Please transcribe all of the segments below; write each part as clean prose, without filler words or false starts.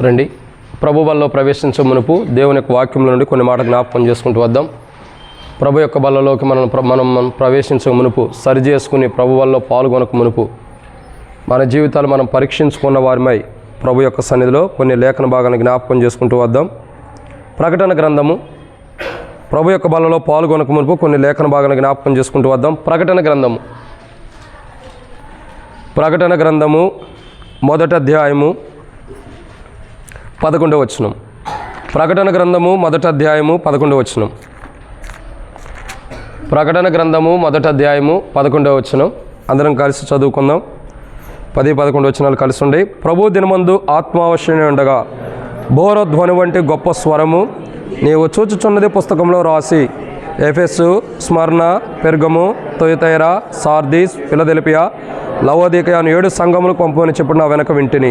రండి, ప్రభు బలలో ప్రవేశించే మునుపు దేవుని యొక్క వాక్యంలో నుండి కొన్ని మాట జ్ఞాపకం చేసుకుంటూ వద్దాం. ప్రభు యొక్క బలలోకి మనం ప్రవేశించే మునుపు, సరి చేసుకుని ప్రభు బలలో పాల్గొనక మునుపు మన జీవితాలు మనం పరీక్షించుకున్న వారిమై ప్రభు యొక్క సన్నిధిలో కొన్ని లేఖన భాగాన్ని జ్ఞాపకం చేసుకుంటూ వద్దాం. ప్రకటన గ్రంథము, ప్రభు యొక్క బలలో పాల్గొనక మునుపు కొన్ని లేఖన భాగాన్ని జ్ఞాపకం చేసుకుంటూ వద్దాం. ప్రకటన గ్రంథము మొదటి అధ్యాయము 11వ వచనం. ప్రకటన గ్రంథము మొదటి అధ్యాయము 11వ వచనం. ప్రకటన గ్రంథము మొదటి అధ్యాయము 11వ వచనం. అందరం కలిసి చదువుకుందాం. 10-11 వచనాలు కలిసి ఉండి. ప్రభు దినమందు ఆత్మావశ్యమే ఉండగా బోరధ్వని వంటి గొప్ప స్వరము నీవు చూచుచున్నది పుస్తకంలో రాసి Ephesus, Smyrna, Pergamum, Thyatira, Sardis, Philadelphia, Laodicea అను 7 సంఘములు పంపమని చెప్పిన వెనక వింటిని.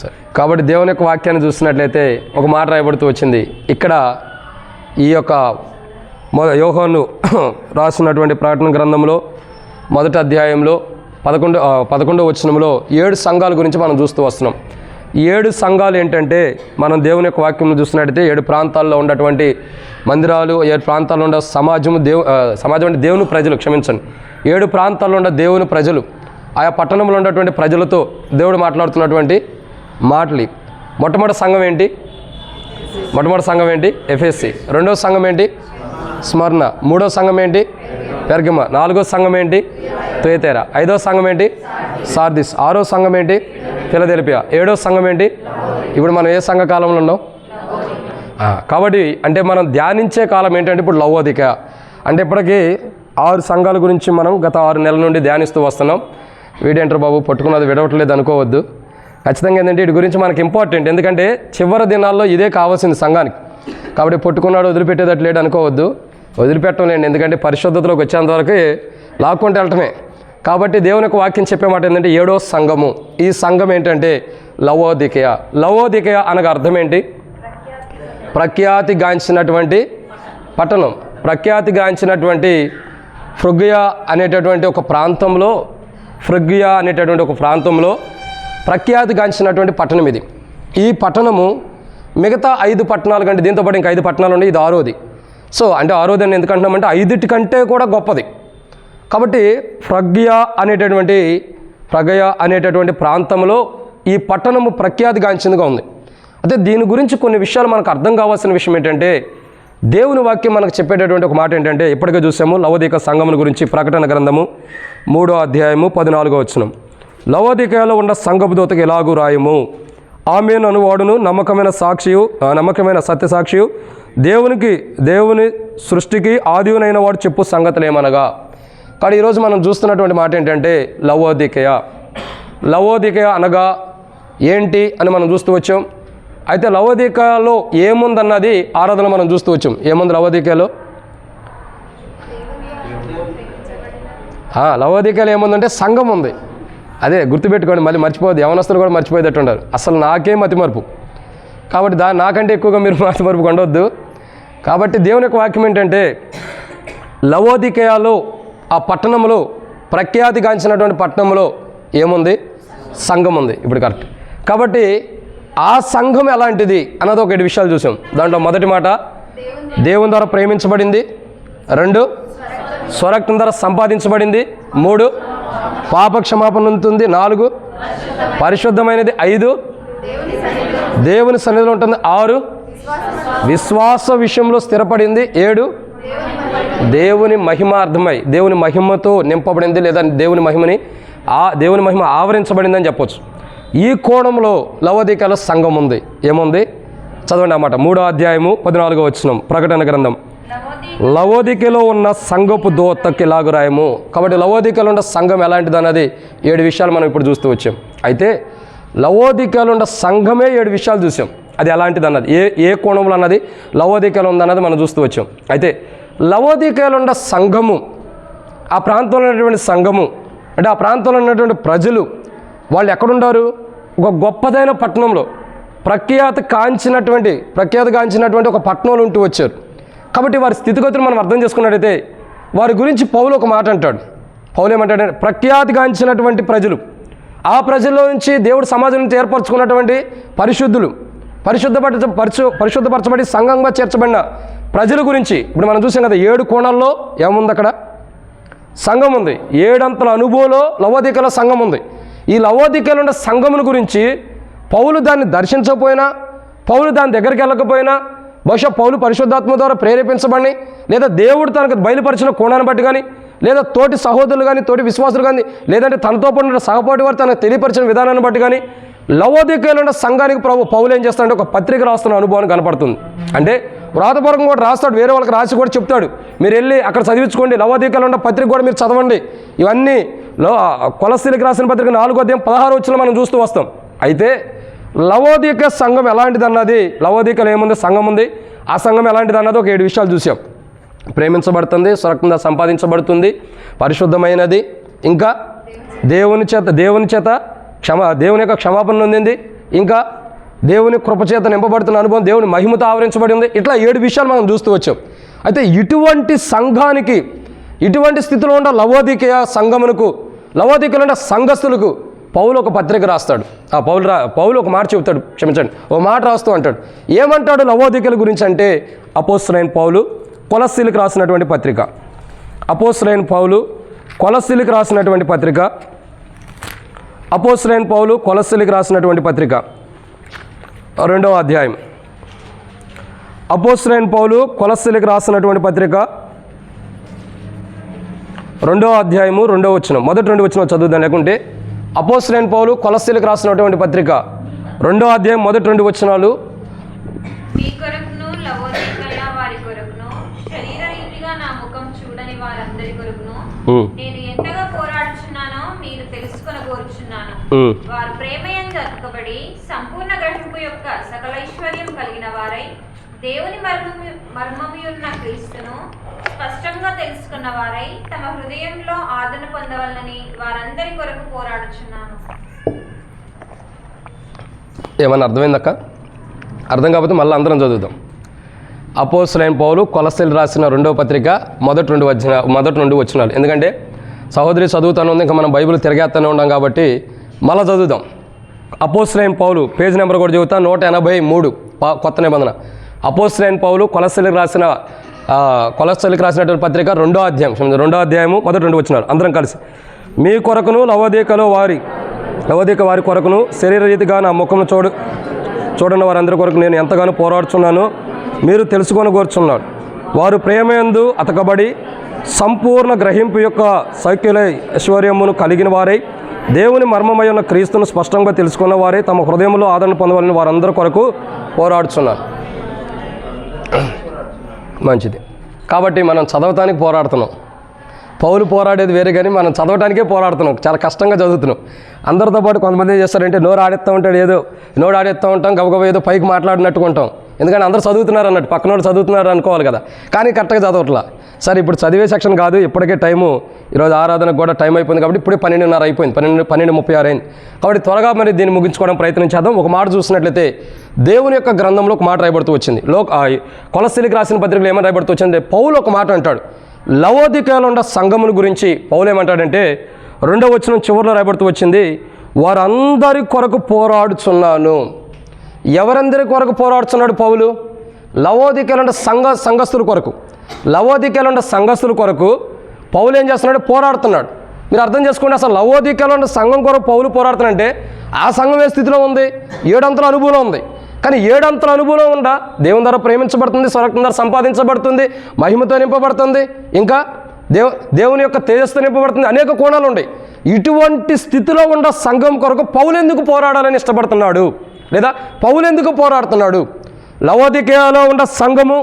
సరే, కాబట్టి దేవుని యొక్క వాక్యాన్ని చూసినట్లయితే ఒక మాట రాయబడుతూ వచ్చింది. ఇక్కడ ఈ యొక్క యోహాను రాసినటువంటి ప్రకటన గ్రంథంలో మొదటి అధ్యాయంలో 11వ వచనంలో 7 సంఘాల గురించి మనం చూస్తూ వస్తున్నాం. ఈ 7 సంఘాలు ఏంటంటే, మనం దేవుని యొక్క వాక్యంలో చూసినట్టయితే 7 ప్రాంతాల్లో ఉన్నటువంటి మందిరాలు, 7 ప్రాంతాల్లో ఉన్న సమాజం అంటే దేవుని ప్రజలు, క్షమించండి, 7 ప్రాంతాల్లో ఉన్న దేవుని ప్రజలు, ఆయా పట్టణంలో ఉన్నటువంటి ప్రజలతో దేవుడు మాట్లాడుతున్నటువంటి మాటలు. మొట్టమొదటి సంఘం ఏంటి? ఎఫెసీ. రెండవ సంఘం ఏంటి? స్మరణ. మూడవ సంఘం ఏంటి? పెర్గమ. నాలుగో సంఘం ఏంటి? తుయతైరా. 5వ సంఘం ఏంటి? సార్దిస్. 6వ సంఘం ఏంటి? ఫిలదెల్ఫియా. 7వ సంఘం ఏంటి? ఇప్పుడు మనం ఏ సంఘ కాలంలో ఉన్నాం? కాబట్టి అంటే మనం ధ్యానించే కాలం ఏంటంటే ఇప్పుడు లవోదికయ. అంటే ఇప్పటికీ 6 సంఘాల గురించి మనం గత 6 నెలల నుండి ధ్యానిస్తూ వస్తున్నాం. వీడేంటారు బాబు పట్టుకున్నది విడవట్లేదు అనుకోవద్దు. ఖచ్చితంగా ఏంటంటే వీటి గురించి మనకి ఇంపార్టెంట్. ఎందుకంటే చివరి దినాల్లో ఇదే కావాల్సింది సంఘానికి. కాబట్టి పట్టుకున్నాడు వదిలిపెట్టేదట్లేడు అనుకోవద్దు. వదిలిపెట్టలేండి, ఎందుకంటే పరిశుద్ధతలోకి వచ్చేంత వరకు లాక్కుంటూ వెళ్ళటమే. కాబట్టి దేవుని యొక్క వాక్యం చెప్పే మాట ఏంటంటే 7వ సంఘము. ఈ సంఘం ఏంటంటే లవోదికయ. లవోదికయ అనగా అర్థం ఏంటి? ప్రఖ్యాతిగాంచినటువంటి పట్టణం. ప్రఖ్యాతిగాంచినటువంటి ఫ్రుగియా అనేటటువంటి ఒక ప్రాంతంలో ప్రఖ్యాతిగాంచినటువంటి పట్టణం ఇది. ఈ పట్టణము మిగతా 5 పట్టణాల కంటే, దీంతో పాటు ఇంకా 5 పట్టణాలు ఉన్నాయి, ఇది 6వది. సో అంటే 6వది అని ఎందుకంటున్నామంటే 5 కంటే కూడా గొప్పది. కాబట్టి ఫ్రగ్యా అనేటటువంటి ప్రాంతంలో ఈ పట్టణము ప్రఖ్యాతిగాంచిందిగా ఉంది. అయితే దీని గురించి కొన్ని విషయాలు మనకు అర్థం కావాల్సిన విషయం ఏంటంటే, దేవుని వాక్యం మనకు చెప్పేటటువంటి ఒక మాట ఏంటంటే, ఇప్పటికే చూసాము లవోదిక సంఘముల గురించి. ప్రకటన గ్రంథము 3వ అధ్యాయము 14వ వచనం. లవోదికయలో ఉన్న సంఘపు దూతకు ఎలాగూ రాయము, ఆమేను అనువాడును నమ్మకమైన సత్యసాక్షియు దేవుని సృష్టికి ఆదివునైన వాడు చెప్పు సంగతులు ఏమనగా. కానీ ఈరోజు మనం చూస్తున్నటువంటి మాట ఏంటంటే లవోదికయ అనగా ఏంటి అని మనం చూస్తూ వచ్చాం. అయితే లవోదికయలో ఏముందన్నది ఆరాధన మనం చూస్తూ వచ్చాం. ఏముంది లవోదికయలో? లవోదికయలో ఏముందంటే సంఘం ఉంది. అదే గుర్తుపెట్టుకోండి, మళ్ళీ మర్చిపోవద్దు. యవనస్తులు కూడా మర్చిపోయేటట్టు ఉంటారు. అసలు నాకేం మతిమరుపు. కాబట్టి నాకంటే ఎక్కువగా మీరు మతిమరుపు ఉండవద్దు. కాబట్టి దేవుని యొక్క వాక్యం ఏంటంటే, లవోదికయలో ఆ పట్టణంలో ప్రఖ్యాతిగాంచినటువంటి పట్టణంలో ఏముంది? సంఘం ఉంది. ఇప్పుడు కరెక్ట్. కాబట్టి ఆ సంఘం ఎలాంటిది అన్నది ఒక 7 విషయాలు చూసాం. దాంట్లో మొదటి మాట దేవుని ద్వారా ప్రేమించబడింది. 2 స్వరక్తం ద్వారా సంపాదించబడింది. 3 పాపక్షమాపణ ఉంటుంది. 4 పరిశుద్ధమైనది. 5 దేవుని సన్నిధిలో ఉంటుంది. 6 విశ్వాస విషయంలో స్థిరపడింది. 7 దేవుని మహిమార్థమై దేవుని మహిమతో నింపబడింది, లేదా దేవుని మహిమ ఆవరించబడిందని చెప్పొచ్చు. ఈ కోణంలో లవోదికయలో సంఘం ఉంది. ఏముంది? చదవండి అన్నమాట. 3వ అధ్యాయము 14వ వచనం. ప్రకటన గ్రంథం. లవోదికయలో ఉన్న సంఘపు దూతకి ఎలాగు రాయము. కాబట్టి లవోదికయలో ఉన్న సంఘం ఎలాంటిది అన్నది 7 విషయాలు మనం ఇప్పుడు చూస్తూ వచ్చాం. అయితే లవోదికయలో ఉన్న సంఘమే 7 విషయాలు చూసాం. అది ఎలాంటిది అన్నది, ఏ కోణంలో అన్నది లవోదికయలో ఉందన్నది మనం చూస్తూ వచ్చాం. అయితే లవోదికయలో ఉన్న సంఘము, ఆ ప్రాంతంలో ఉన్నటువంటి సంఘము అంటే ఆ ప్రాంతంలో ఉన్నటువంటి ప్రజలు, వాళ్ళు ఎక్కడుండారు? ఒక గొప్పదైన పట్టణంలో ప్రఖ్యాతిగాంచినటువంటి ఒక పట్టణంలో ఉంటూ వచ్చారు. కాబట్టి వారి స్థితిగతులు మనం అర్థం చేసుకున్నట్టయితే వారి గురించి పౌలు ఒక మాట అంటాడు. పౌలు ఏమంటాడంటే, ప్రఖ్యాతిగాంచినటువంటి ప్రజలు, ఆ ప్రజల్లో నుంచి దేవుడు సమాజం నుంచి ఏర్పరచుకున్నటువంటి పరిశుద్ధులు, పరిశుద్ధపరచబడి సంఘంగా చేర్చబడిన ప్రజల గురించి ఇప్పుడు మనం చూసాం కదా. 7 కోణాల్లో ఏముంది అక్కడ? సంఘం ఉంది. 7 అంతల అనుభవంలో లవోదికలో సంఘం ఉంది. ఈ లవోదికలో ఉన్న సంఘమును గురించి పౌలు దాన్ని దర్శించకపోయినా, పౌలు దాని దగ్గరికి వెళ్ళకపోయినా, బహుశా పౌలు పరిశుద్ధాత్మ ద్వారా ప్రేరేపించబడి, లేదా దేవుడు తనకు బయలుపరిచిన కోణాన్ని బట్టి కానీ, లేదా తోటి సహోదరులు కానీ, తోటి విశ్వాసులు కానీ, లేదంటే తనతో పాటు సహపాఠి వారు తనకు తెలియపరిచిన విధానాన్ని బట్టి కానీ, లవోదికలో ఉన్న సంఘానికి పౌలు ఏం చేస్తాడంటే ఒక పత్రిక రాస్తున్న అనుభవాన్ని కనపడుతుంది. అంటే వ్రాతపూర్వకం కూడా రాస్తాడు, వేరే వాళ్ళకి రాసి కూడా చెప్తాడు, మీరు వెళ్ళి అక్కడ చదివించుకోండి, లవోదికలో ఉన్న పత్రిక కూడా మీరు చదవండి. ఇవన్నీ కొలస్సీలకు రాసిన పత్రిక 4వ అధ్యాయం 16వ వచనంలో మనం చూస్తూ వస్తాం. అయితే లవోదిక సంఘం ఎలాంటిది అన్నది, లవోదికలో ఏముంది? సంఘం ఉంది. ఆ సంఘం ఎలాంటిది అన్నది ఒక 7 విషయాలు చూసాం. ప్రేమించబడుతుంది, సురక్షితంగా సంపాదించబడుతుంది, పరిశుద్ధమైనది, ఇంకా దేవుని చేత దేవుని యొక్క క్షమాపణ నొందింది, ఇంకా దేవుని కృపచేత నింపబడుతున్న అనుభవం, దేవుని మహిమతో ఆవరించబడి ఉంది. ఇట్లా 7 విషయాలు మనం చూస్తూ వచ్చాం. అయితే ఇటువంటి సంఘానికి, ఇటువంటి స్థితిలో ఉన్న లవోదికయ సంఘమునకు, లవోదికలో ఉన్న సంఘస్థులకు పౌలు ఒక పత్రిక రాస్తాడు. పౌలు ఒక మాట చెబుతాడు, క్షమించండి, ఒక మాట రాస్తూ అంటాడు. ఏమంటాడు లవోదికల గురించి అంటే, అపోస్తలుడైన పౌలు కొలస్సీలకు రాసినటువంటి పత్రిక, అపోస్తలుడైన పౌలు కొలస్సీలకు రాసినటువంటి పత్రిక, అపోస్తలుడైన పౌలు కొలస్సీలకు రాసినటువంటి పత్రిక 2వ అధ్యాయం, అపోస్తలుడైన పౌలు కొలస్సీలకు రాసినటువంటి పత్రిక 2వ అధ్యాయము 2వ వచనం, మొదటి 2 వచనం చదువుదాం. లేకుంటే అపోస్తలుడైన పౌలు కొలస్సీలకు రాసినటువంటి పత్రిక 2వ అధ్యాయం మొదటి 2 వచనాలు. మీ కొరకును లవోదికయ వారి కొరకును శరీరరీతిగా నా ముఖం చూడని వారందరి కొరకును నేను ఎంతగా పోరాడుచున్నానో మీరు తెలుసుకొనగోరుచున్నాను. వారు ప్రేమయందు అతుకబడి సంపూర్ణ గ్రహింపు యొక్క సకల ఐశ్వర్యం కలిగిన వారై దేవుని మర్మముయున్న క్రీస్తును స్పష్టంగా తెలుసుకున్న వారై తమ హృదయంలో ఆదరణ పొందవలనని వారందరి కొరకు పోరాడుచున్నాను. ఏమన్నా అర్థమైందక్క? అర్థం కాకపోతే మళ్ళీ అందరం చదువుదాం. అపోస్తలుడైన పౌలు కొలస్సీలు రాసిన 2వ పత్రిక మొదటి 2 వచనాలు. ఎందుకంటే సహోదరి చదువుతాను ఉంది, ఇంకా మనం బైబిల్ తిరగేస్తూనే ఉన్నాం కాబట్టి మళ్ళీ చదువుదాం. అపోస్తలుడైన పౌలు పేజ్ నెంబర్ కూడా చదువుతా, 183 కొత్త నిబంధన. అపోస్తలుడైన పౌలు కొలస్సీలకు రాసినటువంటి పత్రిక 2వ అధ్యాయము మొదటి 2 వచనాలు. అందరం కలిసి. మీ కొరకును లవోదిక వారి కొరకును శరీరరీతిగా నా ముఖమును చూడని వారందరి కొరకు నేను ఎంతగానో పోరాడుచున్నాను మీరు తెలుసుకొని కోరుచున్నాడు. వారు ప్రేమయందు అతకబడి సంపూర్ణ గ్రహింపు యొక్క సౌఖ్యుల ఐశ్వర్యమును కలిగిన వారై దేవుని మర్మమై ఉన్న క్రీస్తును స్పష్టంగా తెలుసుకున్న వారే తమ హృదయంలో ఆదరణ పొందవాలని వారందరి కొరకు పోరాడుచున్నారు. మంచిది. కాబట్టి మనం చదవటానికి పోరాడుతున్నాం. పౌలు పోరాడేది వేరే, కానీ మనం చదవటానికే పోరాడుతున్నాం. చాలా కష్టంగా చదువుతున్నాం. అందరితో పాటు కొంతమంది ఏం చేస్తారంటే నోరు ఆడేస్తూ ఉంటాడు, నోరు ఆడేస్తూ ఉంటాం, గబగబ ఏదో పైకి మాట్లాడినట్టుకుంటాం. ఎందుకంటే అందరూ చదువుతున్నారు అన్నట్టు, పక్కనోడు చదువుతున్నారు అనుకోవాలి కదా, కానీ కరెక్ట్గా చదవట్లా. సరే, ఇప్పుడు చదివే సెక్షన్ కాదు, ఇప్పటికే టైము ఈరోజు ఆరాధనకు కూడా టైం అయిపోయింది కాబట్టి ఇప్పుడే 12:30 అయిపోయింది, 12:36 అయింది. కాబట్టి త్వరగా మరి దీన్ని ముగించుకోవడం ప్రయత్నం చేద్దాం. ఒక మాట చూసినట్లయితే దేవుని యొక్క గ్రంథంలో ఒక మాట రాయబడుతూ వచ్చింది. కొలస్సీలకు రాసిన పత్రికలు ఏమని రాయబడుతూ వచ్చింది? పౌలు ఒక మాట అంటాడు, లవోదికయలో ఉన్న సంఘమును గురించి. పౌలు ఏమంటాడంటే 2వ వచనం చివరిలో రాయబడుతూ వచ్చింది, వారందరి కొరకు పోరాడుచున్నాను. ఎవరందరి కొరకు పోరాడుతున్నాడు పౌలు? లవోదికయలో ఉన్న సంఘస్థుల కొరకు. లవోదికయలో ఉన్న సంఘస్థుల కొరకు పౌలు ఏం చేస్తున్నాడు? పోరాడుతున్నాడు. మీరు అర్థం చేసుకోండి, అసలు లవోదికయలో ఉన్న సంఘం కొరకు పౌలు పోరాడుతున్నాడంటే ఆ సంఘం ఏ స్థితిలో ఉంది? 7 అంతల అనుభవం ఉంది. కానీ 7 అంతల అనుభవం ఉందా? దేవుని ద్వారా ప్రేమించబడుతుంది, స్వరక్తం ద్వారా సంపాదించబడుతుంది, మహిమతో నింపబడుతుంది, ఇంకా దేవుని యొక్క తేజస్తో నింపబడుతుంది, అనేక కోణాలు ఉన్నాయి. ఇటువంటి స్థితిలో ఉన్న సంఘం కొరకు పౌలు ఎందుకు పోరాడాలని ఇష్టపడుతున్నాడు? లేదా పౌలు ఎందుకు పోరాడుతున్నాడు? లవోదికయలో ఉన్న సంఘము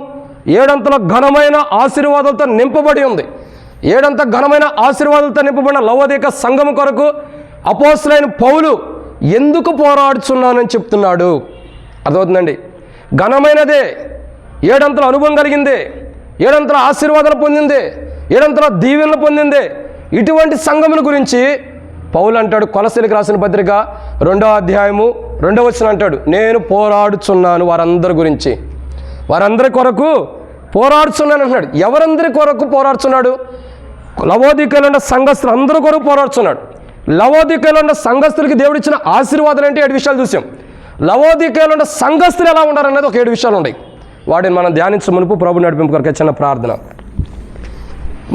7 అంతల ఘనమైన ఆశీర్వాదాలతో నింపబడి ఉంది. 7 అంత ఘనమైన ఆశీర్వాదాలతో నింపబడిన లవోదిక సంఘము కొరకు అపోస్తలుడైన పౌలు ఎందుకు పోరాడుచున్నానని చెప్తున్నాడు. అర్థమవుతుందండి? ఘనమైనదే, 7 అంతల అనుభవం కలిగింది, 7 అంతల ఆశీర్వాదాలు పొందింది, 7 అంతల దీవెనలు పొందింది. ఇటువంటి సంఘముల గురించి పౌలు అంటాడు కొలస్సీలకు రాసిన పత్రిక 2వ అధ్యాయము 2వ వచనం అంటాడు, నేను పోరాడుచున్నాను వారందరి గురించి, వారందరి కొరకు పోరాడుచున్నాను అంటున్నాడు. ఎవరందరి కొరకు పోరాడుచున్నాడు? లవోదికయలో ఉన్న సంఘస్థులు అందరి కొరకు పోరాడుచున్నాడు. లవోదికలో ఉన్న సంఘస్థులకి దేవుడు ఇచ్చిన ఆశీర్వాదాలు అంటే 7 విషయాలు చూసాం. లవోదికలో ఉన్న సంఘస్థులు ఎలా ఉండాలనేది ఒక 7 విషయాలు ఉన్నాయి. వాటిని మనం ధ్యానించే మునుపు ప్రభు నడిపింపు కొరకు చిన్న ప్రార్థన.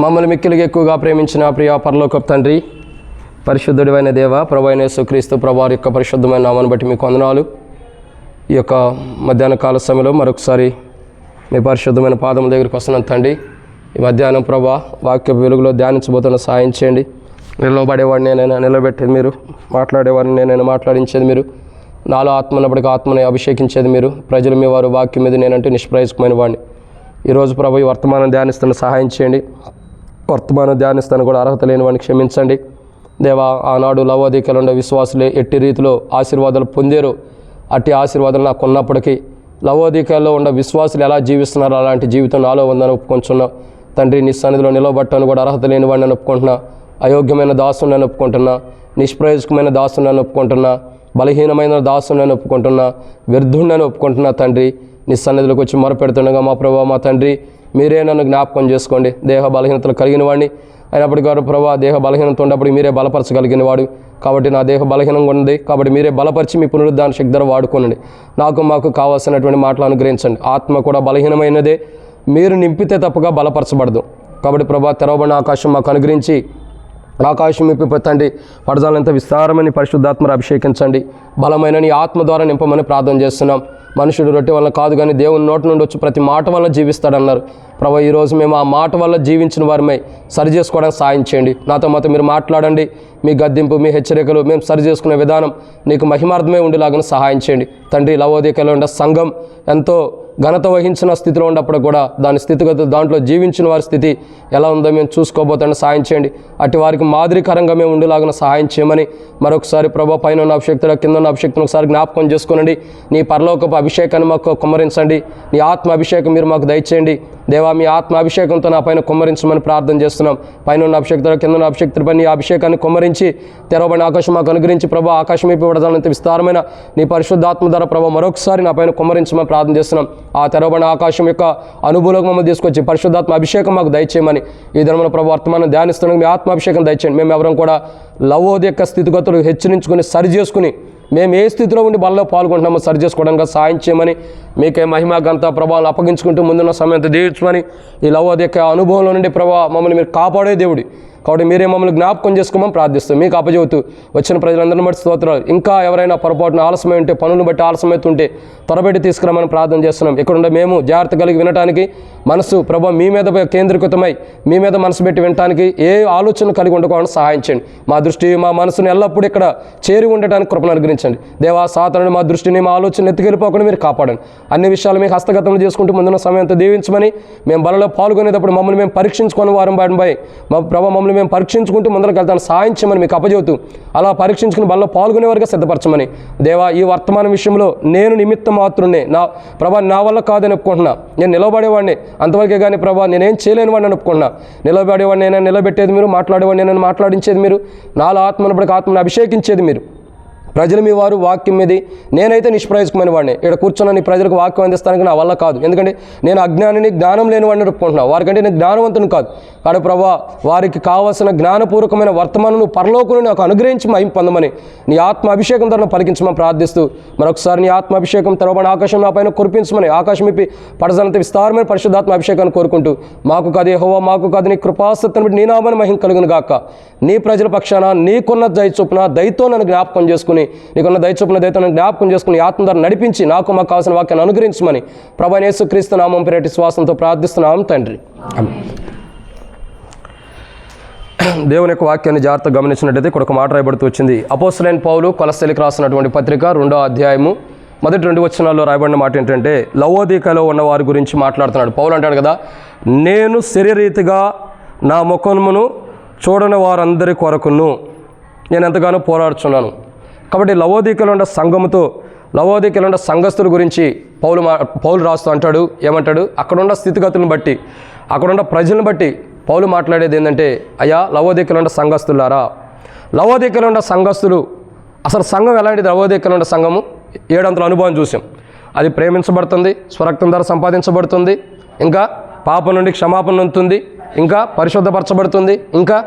మమ్మల్ని మిక్కిలిగా ఎక్కువగా ప్రేమించిన ప్రియ పరలోకపు తండ్రి, పరిశుద్ధుడైన దేవ, ప్రభు అయిన యేసుక్రీస్తు ప్రభువారి యొక్క పరిశుద్ధమైన నామాన్ని బట్టి మీకు వందనాలు. ఈ యొక్క మధ్యాహ్న కాల సమయంలో మరొకసారి మీ పరిశుద్ధమైన పాదముల దగ్గరికి వస్తున్నాను తండ్రి. ఈ మధ్యాహ్నం ప్రభా వాక్య వెలుగులో ధ్యానించబోతున్న సాయం చేయండి. నిలబడేవాడిని నేనైనా నిలబెట్టేది మీరు, మాట్లాడేవాడిని నేనైనా మాట్లాడించేది మీరు, నాలో ఆత్మ ఉన్నప్పటికీ ఆత్మని అభిషేకించేది మీరు. ప్రజలు మీ వారు వాక్యం మీద నేనంటే నిష్ప్రయోజకమైన వాడిని. ఈరోజు ప్రభు ఈ వర్తమానం ధ్యానిస్తున్న సహాయం చేయండి. వర్తమానం ధ్యానిస్తాను కూడా అర్హత లేని వాడిని క్షమించండి దేవా. ఆనాడు లవోదికలో ఉండే విశ్వాసులే ఎట్టి రీతిలో ఆశీర్వాదాలు పొందారు, అట్టి ఆశీర్వాదాలు నాకు ఉన్నప్పటికీ లవోదికలో ఉన్న విశ్వాసులు ఎలా జీవిస్తున్నారో అలాంటి జీవితం నాలో ఉందని ఒప్పుకుంటున్నా తండ్రి. నీ సన్నిధిలో నిలబట్టాను కూడా అర్హత లేని వాడిని ఒప్పుకుంటున్నా. అయోగ్యమైన దాసుని ఒప్పుకుంటున్నా, నిష్ప్రయోజకమైన దాసుని ఒప్పుకుంటున్నా, బలహీనమైన దాసుని ఒప్పుకుంటున్నా, వ్యర్థుడిని ఒప్పుకుంటున్నా తండ్రి. నీ సన్నిధిలోకి వచ్చి మొరపెడుతుండగా మా ప్రభావ మా తండ్రి మీరే నన్ను జ్ఞాపకం చేసుకోండి. దేహ బలహీనతలు కలిగిన వాడిని అయినప్పటికీ గారు ప్రభావ దేహ బలహీనత ఉన్నప్పుడు మీరే బలపరచగలిగిన వాడు కాబట్టి నా దేహ బలహీనంగా ఉంది కాబట్టి మీరే బలపరిచి మీ పునరుద్ధాన శక్తి ధర వాడుకోనండి. మాకు కావాల్సినటువంటి మాటలు అనుగ్రహించండి. ఆత్మ కూడా బలహీనమైనదే, మీరు నింపితే తప్పగా బలపరచబడదు. కాబట్టి ప్రభా తెరవబడిన ఆకాశం మాకు అనుగ్రహించి ఆకాశం ఇప్పి తండ్రి పడజాలంతా విస్తారమని పరిశుద్ధాత్మను అభిషేకించండి. బలమైన నీ ఆత్మ ద్వారా నింపమని ప్రార్థన చేస్తున్నాం. మనుషుడు రొట్టె వల్ల కాదు కానీ దేవుని నోటి నుండి వచ్చి ప్రతి మాట వల్ల జీవిస్తాడన్నారు ప్రభా. ఈరోజు మేము ఆ మాట వల్ల జీవించిన వారిమై సరి చేసుకోవడానికి సాయం చేయండి. నాతో మాతో మీరు మాట్లాడండి. మీ గద్దింపు మీ హెచ్చరికలు మేము సరి చేసుకునే విధానం నీకు మహిమార్థమే ఉండేలాగా సహాయం చేయండి తండ్రి. లవోదికలో ఉండే సంఘం ఎంతో ఘనత వహించిన స్థితిలో ఉన్నప్పుడు కూడా దాని స్థితిగతులు దాంట్లో జీవించిన వారి స్థితి ఎలా ఉందో మేము చూసుకోబోతుండే సాయం చేయండి. అటు వారికి మాదిరికరంగా మేము ఉండేలాగా సహాయం చేయమని మరొకసారి ప్రభా పైన ఉన్న అభిషక్తుల కింద ఉన్న అభిషక్తులను ఒకసారి జ్ఞాపకం చేసుకోనండి. నీ పరలోకపు అభిషేకాన్ని మాకు కుమ్మరించండి. నీ ఆత్మ అభిషేకం మీరు మాకు దయచేయండి దేవా. మీ ఆత్మ అభిషేకంతో నా పైన కుమ్మరించమని ప్రార్థన చేస్తున్నాం. పైన ఉన్న అభిషక్తుల కింద ఉన్న అభిషక్తులపై నీ అభిషేకాన్ని కుమ్మరించి తెరవబడిన ఆకాశం మాకు అనుగ్రహించి ప్రభా ఆకాశం ఇవ్వబడాలంత విస్తారమైన నీ పరిశుద్ధాత్మ ద్వారా ప్రభా మరొకసారి నా పైన కుమ్మరించమని ప్రార్థన చేస్తున్నాం. ఆ తెరవబడిన ఆకాశం యొక్క అనుభూలోకి మమ్మల్ని తీసుకొచ్చి పరిశుద్ధాత్మ అభిషేకం మాకు దయచేయమని ఈ దినమున ప్రభు వర్తమానం ధ్యానిస్తున్నాం. మీ ఆత్మాభిషేకం దయచేయండి. మేము ఎవరం కూడా లవోదిక స్థితిగతులు హెచ్చరించుకుని సరి చేసుకుని మేము ఏ స్థితిలో ఉండి బలలో పాల్గొంటున్నామో సరి చేసుకోవడానికి సాయం చేయమని మీకే మహిమ ఘనత ప్రభావాలు అప్పగించుకుంటూ ముందున్న సమయంతో దీవించమని ఈ లవోదిక అనుభవంలో నుండి ప్రభావ మమ్మల్ని మీరు కాపాడే దేవుడి కాబట్టి మీరే మమ్మల్ని జ్ఞాపకం చేసుకోమని ప్రార్థిస్తాం. మీకు అప్పచెబుతూ వచ్చిన ప్రజలందరిని బట్టి స్తోత్రాలు. ఇంకా ఎవరైనా పొరపాటున ఆలస్యమై ఉంటే పనులను బట్టి ఆలస్యమవుతుంటే త్వరబెట్టి తీసుకురామని ప్రార్థన చేస్తున్నాం. ఇక్కడుండే మేము జాగ్రత్త కలిగి వినటానికి మనసు ప్రభావ మీ మీద కేంద్రీకృతమై మీ మీద మనసు పెట్టి వినటానికి ఏ ఆలోచన కలిగి ఉండకుండా సహాయం చేయండి. మా దృష్టి మా మనసును ఎల్లప్పుడూ ఇక్కడ చేరి ఉండటానికి కృపను అనుగ్రహించండి దేవా. సాతానుడు మా దృష్టిని మా ఆలోచన ఎత్తుకెళ్ళిపోకుండా మీరు కాపాడండి. అన్ని విషయాలు మీకు హస్తగతం చేసుకుంటూ ముందున్న సమయంతో దీవించమని మేము బలలో పాల్గొనేటప్పుడు మమ్మల్ని మేము పరీక్షించుకొని వారం బాయ్ మా ప్రభావ మమ్మల్ని మేము పరీక్షించుకుంటూ ముందరకు వెళ్తాను సాయం చేయమని మీకు అప్పచెబుతూ అలా పరీక్షించుకుని బలలో పాల్గొనే వారిగా సిద్ధపరచమని దేవా. ఈ వర్తమాన విషయంలో నేను నిమిత్తం మాత్రునే నా ప్రభా నా వల్ల కాదని ఒప్పుకుంటున్నా. నేను నిలబడేవాడిని అంతవరకే కానీ ప్రభా నేనేం చేయలేని వాడిని ఒప్పుకుంటున్నా. నిలబడేవాడిని నేను నిలబెట్టేది మీరు, మాట్లాడేవాడిని నేను మాట్లాడించేది మీరు, నాలో ఆత్మనప్పటికీ ఆత్మను అభిషేకించేది మీరు. ప్రజలు మీ వారు వాక్యం మీది నేనైతే నిష్ప్రయోజకమైన వాడిని. ఇక్కడ కూర్చున్న నీ ప్రజలకు వాక్యం అందిస్తానికి నా వల్ల కాదు. ఎందుకంటే నేను అజ్ఞానిని జ్ఞానం లేని వాడిని ఒప్పుకుంటున్నాను. వారికంటే నేను జ్ఞానవంతుని కాదు. కానీ ప్రభా వారికి కావాల్సిన జ్ఞానపూర్వకమైన వర్తమానం పరలోకుని నాకు అనుగ్రహించి మహిమ పొందమని నీ ఆత్మ అభిషేకం ధరను పలికించమని ప్రార్థిస్తూ మరొకసారి నీ ఆత్మ అభిషేకం తెరవబడిన ఆకాశం నా పైన కురిపించమని ఆకాశం ఇప్పి పడజలంత విస్తారమైన పరిశుద్ధాత్మ అభిషేకాన్ని కోరుకుంటూ మాకు కాదు యెహోవా మాకు కాదు నీ కృపాసత్తుని బట్టి నీ నామని మహిమ కలుగును గాక. నీ ప్రజల పక్షాన నీకున్న దయ చొప్పున దయతో నన్ను జ్ఞాపకం చేసుకుని నీకున్న దయ చొప్పున దయతో నన్ను జ్ఞాపకం చేసుకుని ఆత్మ ద్వారా నడిపించి నాకు మాకు కావాల్సిన వాక్యాన్ని అనుగ్రహించమని ప్రభువైన యేసుక్రీస్తు నామం పేరిట విశ్వాసంతో ప్రార్థిస్తున్నాం తండ్రి. దేవుని యొక్క వాక్యాన్ని జాగ్రత్తగా గమనించినట్టయితే ఇక్కడ ఒక మాట రాయబడుతూ వచ్చింది. అపోస్తలుడైన పౌలు కొలస్సీలకు రాసినటువంటి పత్రిక 2వ అధ్యాయము మొదటి 2 వచనాల్లో రాయబడిన మాట ఏంటంటే లవోదికలో ఉన్న వారి గురించి మాట్లాడుతున్నాడు. పౌలు అంటాడు కదా, నేను శరీరీతిగా నా ముఖమును చూడని వారందరి కొరకును నేను ఎంతగానో పోరాడుచున్నాను. కాబట్టి లవోదికలో ఉన్న సంఘముతో లవోదికలో ఉన్న సంఘస్థుల గురించి పౌలు రాస్తూ అంటాడు. ఏమంటాడు? అక్కడున్న స్థితిగతులను బట్టి అక్కడున్న ప్రజలను బట్టి పౌలు మాట్లాడేది ఏంటంటే, అయ్యా లవోదికలో ఉన్న సంఘస్థులారా, లవోదికలో ఉన్న సంఘస్థులు అసలు సంఘం ఎలాంటిది? లవోదికలో ఉన్న సంఘము 7 అంతల అనుభవం చూసాం. అది ప్రేమించబడుతుంది, స్వరక్తం ద్వారా సంపాదించబడుతుంది, ఇంకా పాపం నుండి క్షమాపణ ఉంటుంది, ఇంకా పరిశుద్ధపరచబడుతుంది, ఇంకా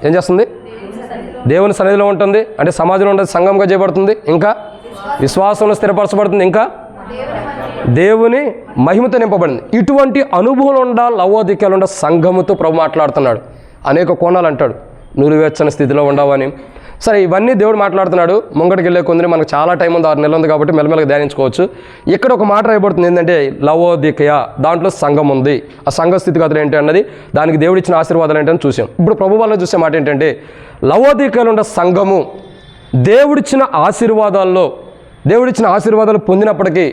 ఏం చేస్తుంది? దేవుని సన్నిధిలో ఉంటుంది, అంటే సమాజంలో ఉంటుంది, సంఘంగా చేయబడుతుంది, ఇంకా విశ్వాసంలో స్థిరపరచబడుతుంది, ఇంకా దేవుని మహిమతో నింపబడింది. ఇటువంటి అనుభవం ఉండ లవోదికీయలో ఉండ సంఘముతో ప్రభు మాట్లాడుతున్నాడు. అనేక కోణాలు అంటాడు, నులివెచ్చని స్థితిలో ఉండవని. సరే, ఇవన్నీ దేవుడు మాట్లాడుతున్నాడు. ముంగడికి వెళ్ళే కొందరి మనకు చాలా టైం ఉంది, 6 నెలలు ఉంది కాబట్టి మెల్లమెల్లగా ధ్యానించుకోవచ్చు. ఇక్కడ ఒక మాట రాయబడుతుంది ఏంటంటే లవోదికయ, దాంట్లో సంఘం ఉంది. ఆ సంఘ స్థితిగతులు ఏంటి అన్నది, దానికి దేవుడు ఇచ్చిన ఆశీర్వాదాలు ఏంటని చూసాం. ఇప్పుడు ప్రభు వల్ల చూసే మాట ఏంటంటే లవోదికయలో ఉన్న సంఘము దేవుడిచ్చిన ఆశీర్వాదాలు పొందినప్పటికీ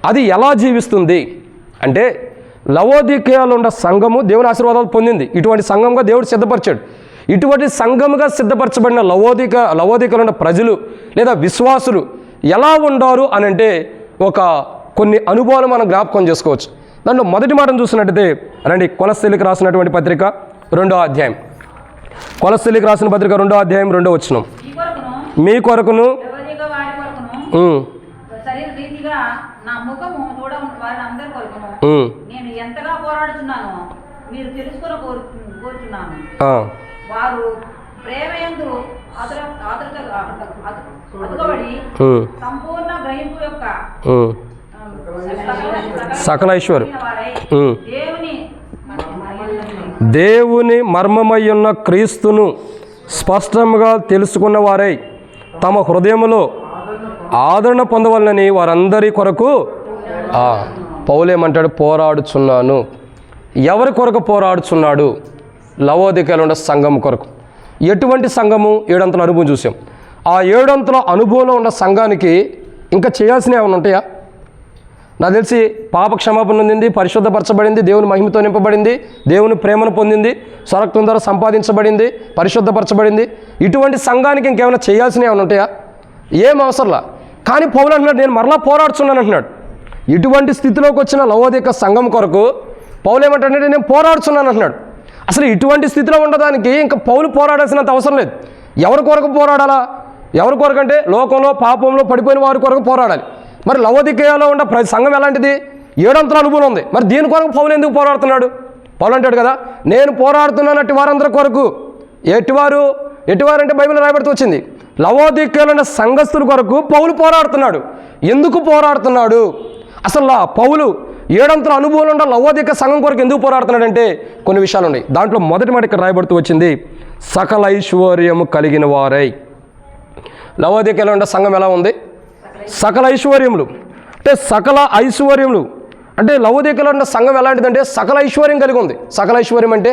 అది ఎలా జీవిస్తుంది అంటే, లవోదికయలో ఉన్న సంఘము దేవుని ఆశీర్వాదాలు పొందింది. ఇటువంటి సంఘంగా దేవుడు సిద్ధపరిచాడు. ఇటువంటి సంఘముగా సిద్ధపరచబడిన లవోదికలో ఉన్న ప్రజలు లేదా విశ్వాసులు ఎలా ఉండారు అని అంటే కొన్ని అనుభవాలు మనం జ్ఞాపకం చేసుకోవచ్చు. దాంట్లో మొదటి మాటను చూసినట్టయితే రండి, కొలస్సీలకు రాసినటువంటి పత్రిక 2వ అధ్యాయం. కొలస్సీలకు రాసిన పత్రిక 2వ అధ్యాయం 2వ వచనం. మీ కొరకును నేను ఎంతగా పోరాడుతున్నానో మీరు తెలుసుకొని కోరుచున్నాను. వారు ప్రేమయందు అతుకబడి సంపూర్ణ గ్రహింపు యొక్క సకల ఐశ్వర్యం దేవుని మర్మమై ఉన్న క్రీస్తును స్పష్టంగా తెలుసుకున్న వారై తమ హృదయములో ఆదరణ పొందవలనని వారందరి కొరకు పౌలేమంటాడు, పోరాడుచున్నాను. ఎవరి కొరకు పోరాడుచున్నాడు? లవోదికయలో ఉన్న సంఘం కొరకు. ఎటువంటి సంఘము? 7 అంతల అనుభవం చూసాం. ఆ 7 అంతల అనుభవంలో ఉన్న సంఘానికి ఇంకా చేయాల్సినవి ఏమైనా ఉంటాయా? నాకు తెలిసి పాప క్షమాపణ పొందింది, పరిశుద్ధపరచబడింది, దేవుని మహిమతో నింపబడింది, దేవుని ప్రేమను పొందింది, స్వరక్తం ద్వారా సంపాదించబడింది, పరిశుద్ధపరచబడింది. ఇటువంటి సంఘానికి ఇంకేమైనా చేయాల్సినవి ఏమైనా ఉంటాయా? ఏం అవసరంలా. కానీ పౌలు అంటున్నాడు, నేను మరలా పోరాడుచున్నాను అంటున్నాడు. ఇటువంటి స్థితిలోకి వచ్చిన లవోదిక సంఘం కొరకు పౌలు ఏమంటాడంటే నేను పోరాడుచున్నాను అంటున్నాడు. అసలు ఇటువంటి స్థితిలో ఉండడానికి ఇంకా పౌలు పోరాడాల్సినంత అవసరం లేదు. ఎవరి కొరకు పోరాడాలా? ఎవరి కొరకు అంటే లోకంలో పాపంలో పడిపోయిన వారి కొరకు పోరాడాలి. మరి లవోదికయలో ఉన్న సంఘం ఎలాంటిది? 7 అంతల అనుభవం ఉంది. మరి దీని కొరకు పౌలు ఎందుకు పోరాడుతున్నాడు? పౌలు అంటాడు కదా, నేను పోరాడుతున్నానట్టి వారందరి కొరకు. ఎటువారు అంటే బైబిల్ రాయబడుతూ వచ్చింది. లవోదికయలో ఉన్న సంఘస్థుల కొరకు పౌలు పోరాడుతున్నాడు. ఎందుకు పోరాడుతున్నాడు? అసలు పౌలు 7 అంతల అనుభవం ఉన్న లవోదిక సంఘం కొరకు ఎందుకు పోరాడుతున్నాడంటే కొన్ని విషయాలు ఉన్నాయి. దాంట్లో మొదటి మాట ఇక్కడ రాయబడుతూ వచ్చింది, సకల ఐశ్వర్యము కలిగిన వారై. లవోదికయలో ఉన్న సంఘం ఎలా ఉంది? సకల ఐశ్వర్యములు. అంటే సకల ఐశ్వర్యములు అంటే లవోదికయలో ఉన్న సంఘం ఎలాంటిదంటే సకల ఐశ్వర్యం కలిగి ఉంది. సకల ఐశ్వర్యం అంటే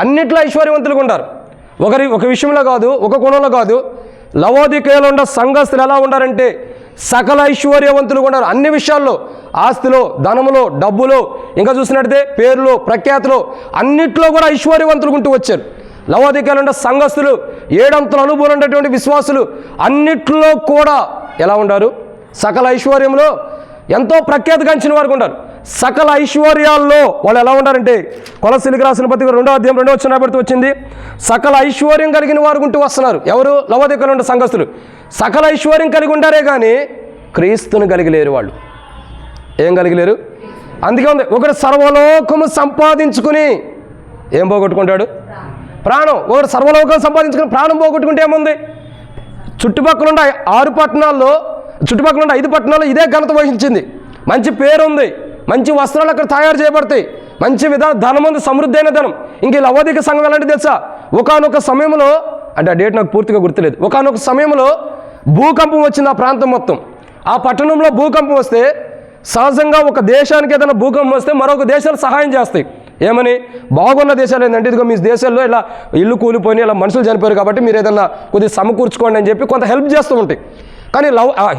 అన్నిట్లో ఐశ్వర్యవంతులుగా ఉంటారు. ఒక విషయంలో కాదు, ఒక కోణంలో కాదు. లవోదికయలో ఉన్న సంఘస్థులు ఎలా ఉండారంటే సకల ఐశ్వర్యవంతులుగా ఉన్నారు. అన్ని విషయాల్లో, ఆస్తిలో, ధనములో, డబ్బులో, ఇంకా చూసినట్టయితే పేరులో, ప్రఖ్యాతిలో, అన్నిట్లో కూడా ఐశ్వర్యవంతులు ఉంటూ వచ్చారు. లవోదికయలో ఉన్న సంఘస్థులు, 7 అంతల అనుభవం ఉన్నటువంటి విశ్వాసులు అన్నిట్లో కూడా ఎలా ఉంటారు? సకల ఐశ్వర్యంలో ఎంతో ప్రఖ్యాతి గంచిన వారికి ఉంటారు. సకల ఐశ్వర్యాల్లో వాళ్ళు ఎలా ఉంటారంటే కొలస్సీలకు రాసిన పత్రిక 2వ అధ్యాయం 2వ వచనం రాబడుతూ వచ్చింది, సకల ఐశ్వర్యం కలిగిన వారు ఉంటూ వస్తున్నారు. ఎవరు? లవోదికయలో ఉన్న సంఘస్థులు. సకల ఐశ్వర్యం కలిగి ఉంటారే కానీ క్రీస్తుని కలిగి లేరు. వాళ్ళు ఏం కలిగి లేరు? అందుకే ఉంది, ఒకడు సర్వలోకము సంపాదించుకుని ఏం పోగొట్టుకుంటాడు? ప్రాణం. ఒకడు సర్వలోకం సంపాదించుకుని ప్రాణం పోగొట్టుకుంటే ఏముంది? చుట్టుపక్కల ఉన్న 5 పట్టణాల్లో ఇదే ఘనత వహించింది. మంచి పేరు ఉంది, మంచి వస్త్రాలు అక్కడ తయారు చేయబడతాయి, మంచి ధనం ఉంది, సమృద్ధి అయిన ధనం. ఇంక ఈ లవోదిక సంఘం ఎలాంటిది తెలుసా? ఒకానొక సమయంలో, అంటే ఆ డేట్ నాకు పూర్తిగా గుర్తులేదు, ఒకానొక సమయంలో భూకంపం వచ్చింది ఆ ప్రాంతం మొత్తం. ఆ పట్టణంలో భూకంపం వస్తే సహజంగా ఒక దేశానికి ఏదైనా భూకంపం వస్తే మరొక దేశాలు సహాయం చేస్తాయి. ఏమని? బాగున్న దేశాలు ఏంటంటే ఇదిగో మీ దేశాల్లో ఇలా ఇల్లు కూలిపోయి ఇలా మనుషులు చనిపోయారు కాబట్టి మీరు ఏదన్నా కొద్దిగా సమకూర్చుకోండి అని చెప్పి కొంత హెల్ప్ చేస్తూ ఉంటాయి. కానీ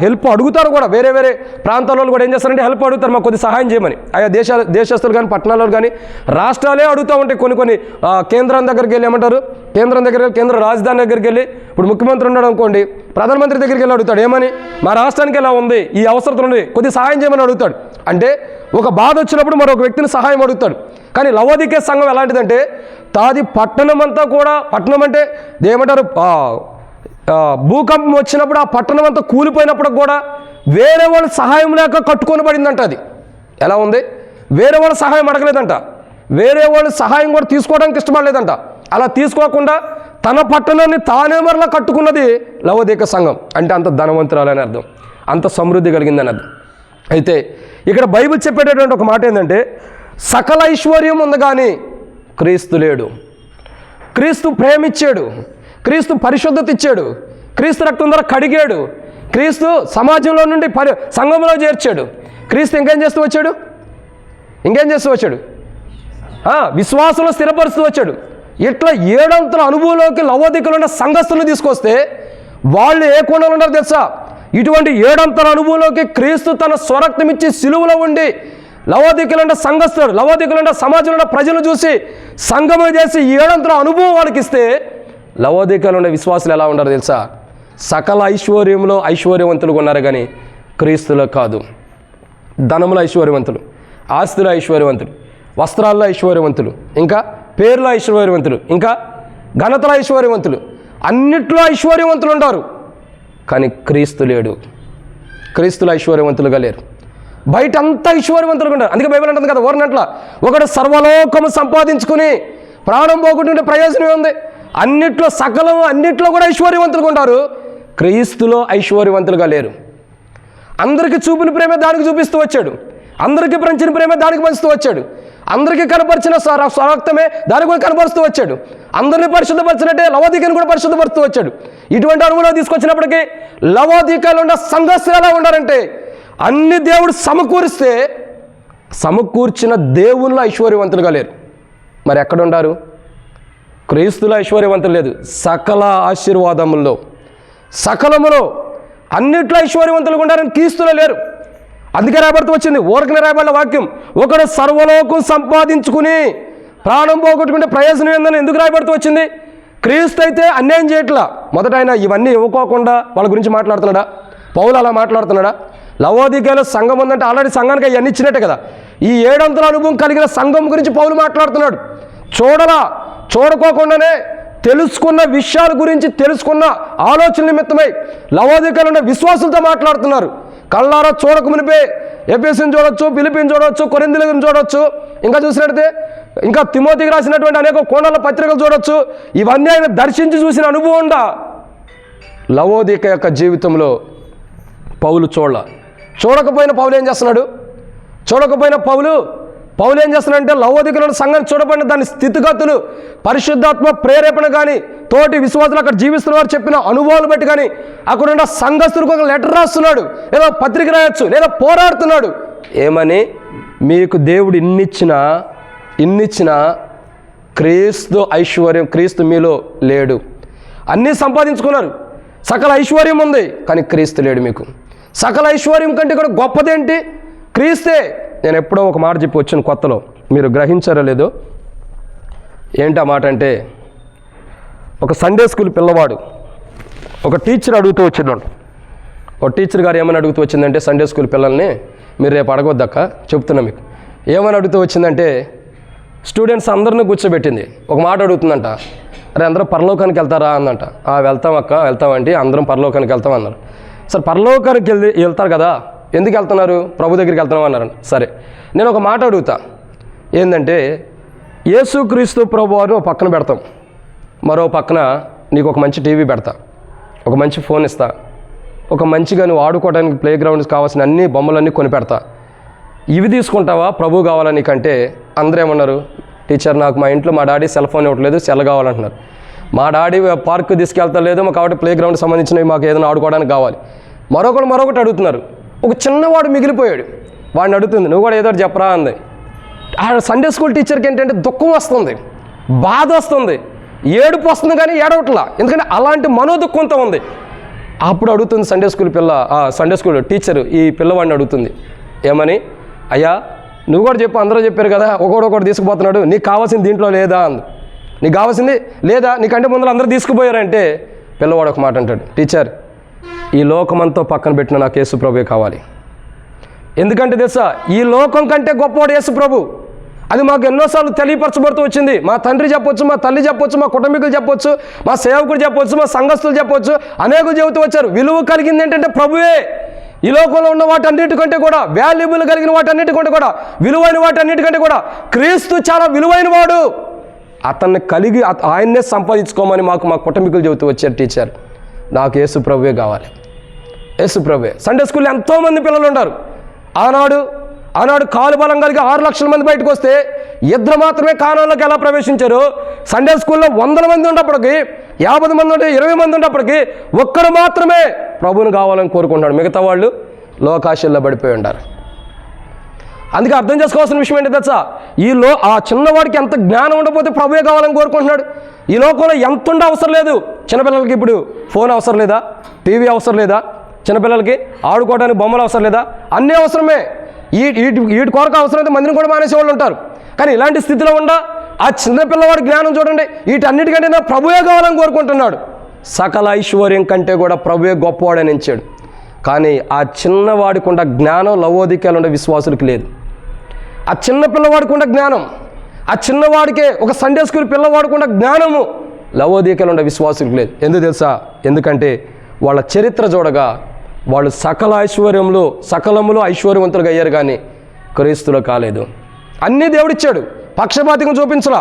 హెల్ప్ అడుగుతారు కూడా. వేరే ప్రాంతాల్లో కూడా ఏం చేస్తారంటే హెల్ప్ అడుగుతారు, మాకు కొద్దిగా సహాయం చేయమని. ఆయా దేశస్తులు కానీ పట్టణాల్లో కానీ రాష్ట్రాలే అడుగుతూ ఉంటాయి. కొన్ని కేంద్రం దగ్గరికి వెళ్ళి ఏమంటారు, కేంద్ర రాజధాని దగ్గరికి వెళ్ళి, ఇప్పుడు ముఖ్యమంత్రి ఉన్నాడు అనుకోండి, ప్రధానమంత్రి దగ్గరికి వెళ్ళి అడుగుతాడు, ఏమని? మా రాష్ట్రానికి ఎలా ఉంది, ఈ అవసరం ఉంది, కొద్దిగా సహాయం చేయమని అడుగుతాడు. అంటే ఒక బాధ వచ్చినప్పుడు మరొక వ్యక్తిని సహాయం అడుగుతాడు. కానీ లవోదిక సంఘం ఎలాంటిదంటే తాది పట్టణం అంతా కూడా, పట్టణం అంటే ఏమంటారు, భూకంపం వచ్చినప్పుడు ఆ పట్టణం అంతా కూలిపోయినప్పుడు కూడా వేరే వాళ్ళ సహాయం లేక కట్టుకొని పడిందంట. అది ఎలా ఉంది? వేరే వాళ్ళ సహాయం అడగలేదంట, వేరే వాళ్ళ సహాయం కూడా తీసుకోవడానికి ఇష్టపడలేదంట. అలా తీసుకోకుండా తన పట్టణాన్ని తానే మరలా కట్టుకున్నది లవోదిక సంఘం. అంటే అంత ధనవంతురాలని అర్థం, అంత సమృద్ధి కలిగిందని అర్థం. అయితే ఇక్కడ బైబిల్ చెప్పేటటువంటి ఒక మాట ఏంటంటే, సకల ఐశ్వర్యం ఉంది కానీ క్రీస్తు లేడు. క్రీస్తు ప్రేమిచ్చాడు, క్రీస్తు పరిశుద్ధత ఇచ్చాడు, క్రీస్తు రక్తం ద్వారా కడిగాడు, క్రీస్తు సమాజంలో నుండి సంఘంలో చేర్చాడు. క్రీస్తు ఇంకేం చేస్తూ వచ్చాడు? విశ్వాసంలో స్థిరపరుస్తూ వచ్చాడు. ఇట్లా 7 అంతల అనుభవంలోకి లవోదికలో ఉన్న సంఘస్థులను తీసుకొస్తే వాళ్ళు ఏ కోణంలో ఉన్నారో తెలుసా? ఇటువంటి 7 అంతల అనుభవంలోకి క్రీస్తు తన స్వరక్తం ఇచ్చి సిలువలో ఉండి లవోదికలో ఉన్న సంఘస్థుడు, లవోదికలో ఉన్న సమాజంలో ఉన్న ప్రజలు చూసి సంఘము చేసి 7 అంతల అనుభవం వాళ్ళకి ఇస్తే లవోదికలో ఉన్న విశ్వాసులు ఎలా ఉన్నారో తెలుసా? సకల ఐశ్వర్యంలో ఐశ్వర్యవంతులుగా ఉన్నారు కానీ క్రీస్తులో కాదు. ధనములో ఐశ్వర్యవంతులు, ఆస్తుల ఐశ్వర్యవంతులు, వస్త్రాల్లో ఐశ్వర్యవంతులు, ఇంకా పేర్ల ఐశ్వర్యవంతులు, ఇంకా ఘనతల ఐశ్వర్యవంతులు, అన్నిట్లో ఐశ్వర్యవంతులు ఉంటారు కానీ క్రీస్తు లేడు. క్రీస్తులు ఐశ్వర్యవంతులుగా లేరు. బయట అంతా ఐశ్వర్యవంతులుగా ఉంటారు. అందుకే బైబిల్ అంటుంది కదా, ఓర్నట్ల ఒకడు సర్వలోకము సంపాదించుకుని ప్రాణం పోగొట్టుకుంటే ప్రయోజనం ఉంది. అన్నిట్లో సకలం అన్నిట్లో కూడా ఐశ్వర్యవంతులుగా ఉంటారు, క్రీస్తులో ఐశ్వర్యవంతులుగా లేరు. అందరికీ చూపిన ప్రేమ దానికి చూపిస్తూ వచ్చాడు, అందరికీ పంచిన ప్రేమ దానికి పంచుతూ వచ్చాడు, అందరికీ కనపరిచిన స్వరక్తమే దానికి కూడా కనపరుస్తూ వచ్చాడు, అందరినీ పరిశుద్ధపరిచినట్టే లవోదికను కూడా పరిశుద్ధపరుస్తూ వచ్చాడు. ఇటువంటి అనుభవం తీసుకొచ్చినప్పటికీ లవోదికలో ఉన్న సంఘస్థులు ఎలా ఉండారంటే, అన్ని దేవుడు సమకూరిస్తే సమకూర్చిన దేవుళ్ళు ఐశ్వర్యవంతులుగా లేరు. మరి ఎక్కడ ఉండారు? క్రీస్తులో ఐశ్వర్యవంతులు లేదు. సకల ఆశీర్వాదముల్లో సకలములో అన్నిట్లో ఐశ్వర్యవంతులుగా ఉండారని క్రీస్తులో లేరు. అందుకే రాబడుతూ వచ్చింది, ఊరకనే రాయబడిన వాక్యం, ఒకడు సర్వలోకం సంపాదించుకుని ప్రాణం పోగొట్టుకుంటే ప్రయోజనం ఏందని ఎందుకు రాయబడుతూ వచ్చింది? క్రీస్తు అయితే అన్యాయం చేయట్లా. మొదట ఆయన ఇవన్నీ ఇవ్వకోకుండా వాళ్ళ గురించి మాట్లాడుతున్నాడా? పౌలు అలా మాట్లాడుతున్నాడా? లవోదికలో సంఘం ఉందంటే ఆల్రెడీ సంఘానికి అవన్నీ ఇచ్చినట్టే కదా. ఈ 7 అంతల అనుభవం కలిగిన సంఘం గురించి పౌలు మాట్లాడుతున్నాడు. చూడకోకుండానే తెలుసుకున్న విషయాల గురించి తెలుసుకున్న ఆలోచన నిమిత్తమై లవోదికలో ఉన్న విశ్వాసులతో మాట్లాడుతున్నారు. కళ్ళారా చూడక మునిపే ఎఫెసుని చూడొచ్చు, ఫిలిప్పీని చూడొచ్చు, కొరింథీయులను చూడొచ్చు, ఇంకా చూసినట్టే ఇంకా తిమోతికి రాసినటువంటి అనేక కోణాల పత్రికలు చూడొచ్చు. ఇవన్నీ ఆయన దర్శించి చూసిన అనుభవం ఉందా? లవోదిక యొక్క జీవితంలో పౌలు చూడకపోయిన పౌలు ఏం చేస్తున్నాడు? పౌలు ఏం చేస్తున్నాడంటే లవోదికలో సంఘాన్ని చూడబడిన దాని స్థితిగతులు, పరిశుద్ధాత్మ ప్రేరేపణ కానీ, తోటి విశ్వాసులు అక్కడ జీవిస్తున్న వారు చెప్పిన అనుభవాలు బట్టి కానీ అక్కడున్న సంఘస్థులకు ఒక లెటర్ రాస్తున్నాడు, లేదా పత్రిక రాయొచ్చు, లేదా పోరాడుతున్నాడు. ఏమని? మీకు దేవుడు ఇన్నిచ్చినా క్రీస్తు ఐశ్వర్యం, క్రీస్తు మీలో లేడు. అన్నీ సంపాదించుకున్నారు, సకల ఐశ్వర్యం ఉంది కానీ క్రీస్తు లేడు మీకు. సకల ఐశ్వర్యం కంటే కూడా గొప్పదేంటి? క్రీస్తే. నేను ఎప్పుడో ఒక మాట చెప్పి వచ్చాను కొత్తలో, మీరు గ్రహించారో లేదో. ఏంటి ఆ మాట అంటే, ఒక సండే స్కూల్ పిల్లవాడు ఒక టీచర్ అడుగుతూ వచ్చిందంట. ఒక టీచర్ గారు ఏమని అడుగుతూ వచ్చిందంటే, సండే స్కూల్ పిల్లల్ని మీరు రేపు అడగొద్దక్క చెప్తున్నా మీకు. ఏమని అడుగుతూ వచ్చిందంటే, స్టూడెంట్స్ అందరినీ కూర్చోబెట్టింది, ఒక మాట అడుగుతుందంట. అరే అందరూ పరలోకానికి వెళ్తారా అందంట. వెళ్తాం అక్క, వెళ్తామంటే అందరం పరలోకానికి వెళ్తాం అన్నారు. సరే పరలోకానికి వెళ్తారు కదా, ఎందుకు వెళ్తున్నారు? ప్రభు దగ్గరికి వెళ్తున్నాం అన్నారు. సరే నేను ఒక మాట అడుగుతా, ఏంటంటే యేసుక్రీస్తు ప్రభు వారిని ఒక పక్కన పెడతాం, మరో పక్కన నీకు ఒక మంచి టీవీ పెడతా, ఒక మంచి ఫోన్ ఇస్తా, ఒక మంచిగా నువ్వు ఆడుకోవడానికి ప్లే గ్రౌండ్స్ కావాల్సిన అన్ని బొమ్మలన్నీ కొని పెడతా. ఇవి తీసుకుంటావా ప్రభు కావాలా నీకంటే? అందరూ ఏమన్నారు? టీచర్ నాకు మా ఇంట్లో మా డాడీ సెల్ ఫోన్ ఇవ్వట్లేదు, సెల్ కావాలంటున్నారు. మా డాడీ పార్క్ తీసుకెళ్తలేదు, కాబట్టి ప్లే గ్రౌండ్ సంబంధించినవి మాకు ఏదైనా ఆడుకోవడానికి కావాలి. మరొకటి అడుగుతున్నారు. ఒక చిన్నవాడు మిగిలిపోయాడు, వాడిని అడుగుతుంది, నువ్వు కూడా ఏదో చెప్పరా అంది. ఆ సండే స్కూల్ టీచర్కి ఏంటంటే దుఃఖం వస్తుంది, బాధ వస్తుంది, ఏడుపు వస్తుంది కానీ ఏడవట్లా, ఎందుకంటే అలాంటి మనోదుఃఖంతో ఉంది. అప్పుడు అడుగుతుంది సండే స్కూల్ టీచరు ఈ పిల్లవాడిని అడుగుతుంది, ఏమని? అయ్యా నువ్వు కూడా చెప్పు, అందరూ చెప్పారు కదా, ఒకటి తీసుకుపోతున్నాడు, నీకు కావాల్సింది దీంట్లో లేదా అంది. నీకు కావాల్సింది లేదా? నీకంటే ముందు అందరూ తీసుకుపోయారంటే పిల్లవాడు ఒక మాట అంటాడు, టీచర్ ఈ లోకమంతా పక్కన పెట్టిన నాకు యేసు ప్రభువే కావాలి. ఎందుకంటే తెలుసా, ఈ లోకం కంటే గొప్పవాడు యేసు ప్రభు. అది మాకు ఎన్నోసార్లు తెలియపరచబడుతూ వచ్చింది. మా తండ్రి చెప్పొచ్చు, మా తల్లి చెప్పొచ్చు, మా కుటుంబీకులు చెప్పొచ్చు, మా సేవకుడు చెప్పొచ్చు, మా సంఘస్థులు చెప్పొచ్చు, అనేకులు చెబుతూ వచ్చారు. విలువ కలిగింది ఏంటంటే ప్రభువే. ఈ లోకంలో ఉన్న వాటన్నిటికంటే కూడా, వాల్యుబుల్ కలిగిన వాటన్నిటికంటే కూడా, విలువైన వాటన్నిటికంటే కూడా క్రీస్తు చాలా విలువైన వాడు. అతన్ని కలిగి ఆయన్నే సంపాదించుకోమని మా కుటుంబీకులు చెబుతూ వచ్చారు టీచర్. నాకు యేసు ప్రభువే కావాలి, యేసు ప్రభువే. సండే స్కూల్లో ఎంతోమంది పిల్లలు ఉన్నారు. ఆనాడు కాలు బలం కలిగి 6 లక్షల మంది బయటకు వస్తే 2 మాత్రమే కానాల్లోకి ఎలా ప్రవేశించారు? సండే స్కూల్లో 100 మంది ఉన్నప్పటికీ, 50 మంది ఉంటే 20 మంది ఉన్నప్పటికీ ఒక్కడు మాత్రమే ప్రభువుని కావాలని కోరుకుంటున్నాడు. మిగతా వాళ్ళు లోకాశల్లో పడిపోయి ఉంటారు. అందుకే అర్థం చేసుకోవాల్సిన విషయం ఏంటి తెలుసా? ఆ చిన్నవాడికి ఎంత జ్ఞానం ఉండకపోతే ప్రభువే కావాలని కోరుకుంటున్నాడు. ఈ లోకంలో ఎంత ఉండే అవసరం లేదు. చిన్నపిల్లలకి ఇప్పుడు ఫోన్ అవసరం లేదా? టీవీ అవసరం లేదా? చిన్నపిల్లలకి ఆడుకోవడానికి బొమ్మలు అవసరం లేదా? అన్నీ అవసరమే. వీటి కొరకు అవసరమైతే మందిని కూడా మానేసే వాళ్ళు ఉంటారు. కానీ ఇలాంటి స్థితిలో ఆ చిన్నపిల్లవాడి జ్ఞానం చూడండి. వీటన్నిటికంటే నా ప్రభువే కావాలని కోరుకుంటున్నాడు. సకల ఐశ్వర్యం కంటే కూడా ప్రభువే గొప్పవాడని ఎంచాడు. కానీ ఆ చిన్నవాడికి ఉన్న జ్ఞానం లవోదికీయలో ఉండే విశ్వాసులకు లేదు. ఆ చిన్న పిల్లవాడికి ఉన్న జ్ఞానం, ఆ చిన్నవాడికే ఒక సండే స్కూల్ పిల్లవాడికి ఉన్న జ్ఞానము లవోదికీయలో ఉండే విశ్వాసులకు లేదు. ఎందుకు తెలుసా? ఎందుకంటే వాళ్ళ చరిత్ర చూడగా వాళ్ళు సకలములో ఐశ్వర్యవంతులుగా అయ్యారు, కానీ క్రీస్తులో కాలేదు. అన్నీ దేవుడిచ్చాడు. పక్షపాతికం చూపించలా.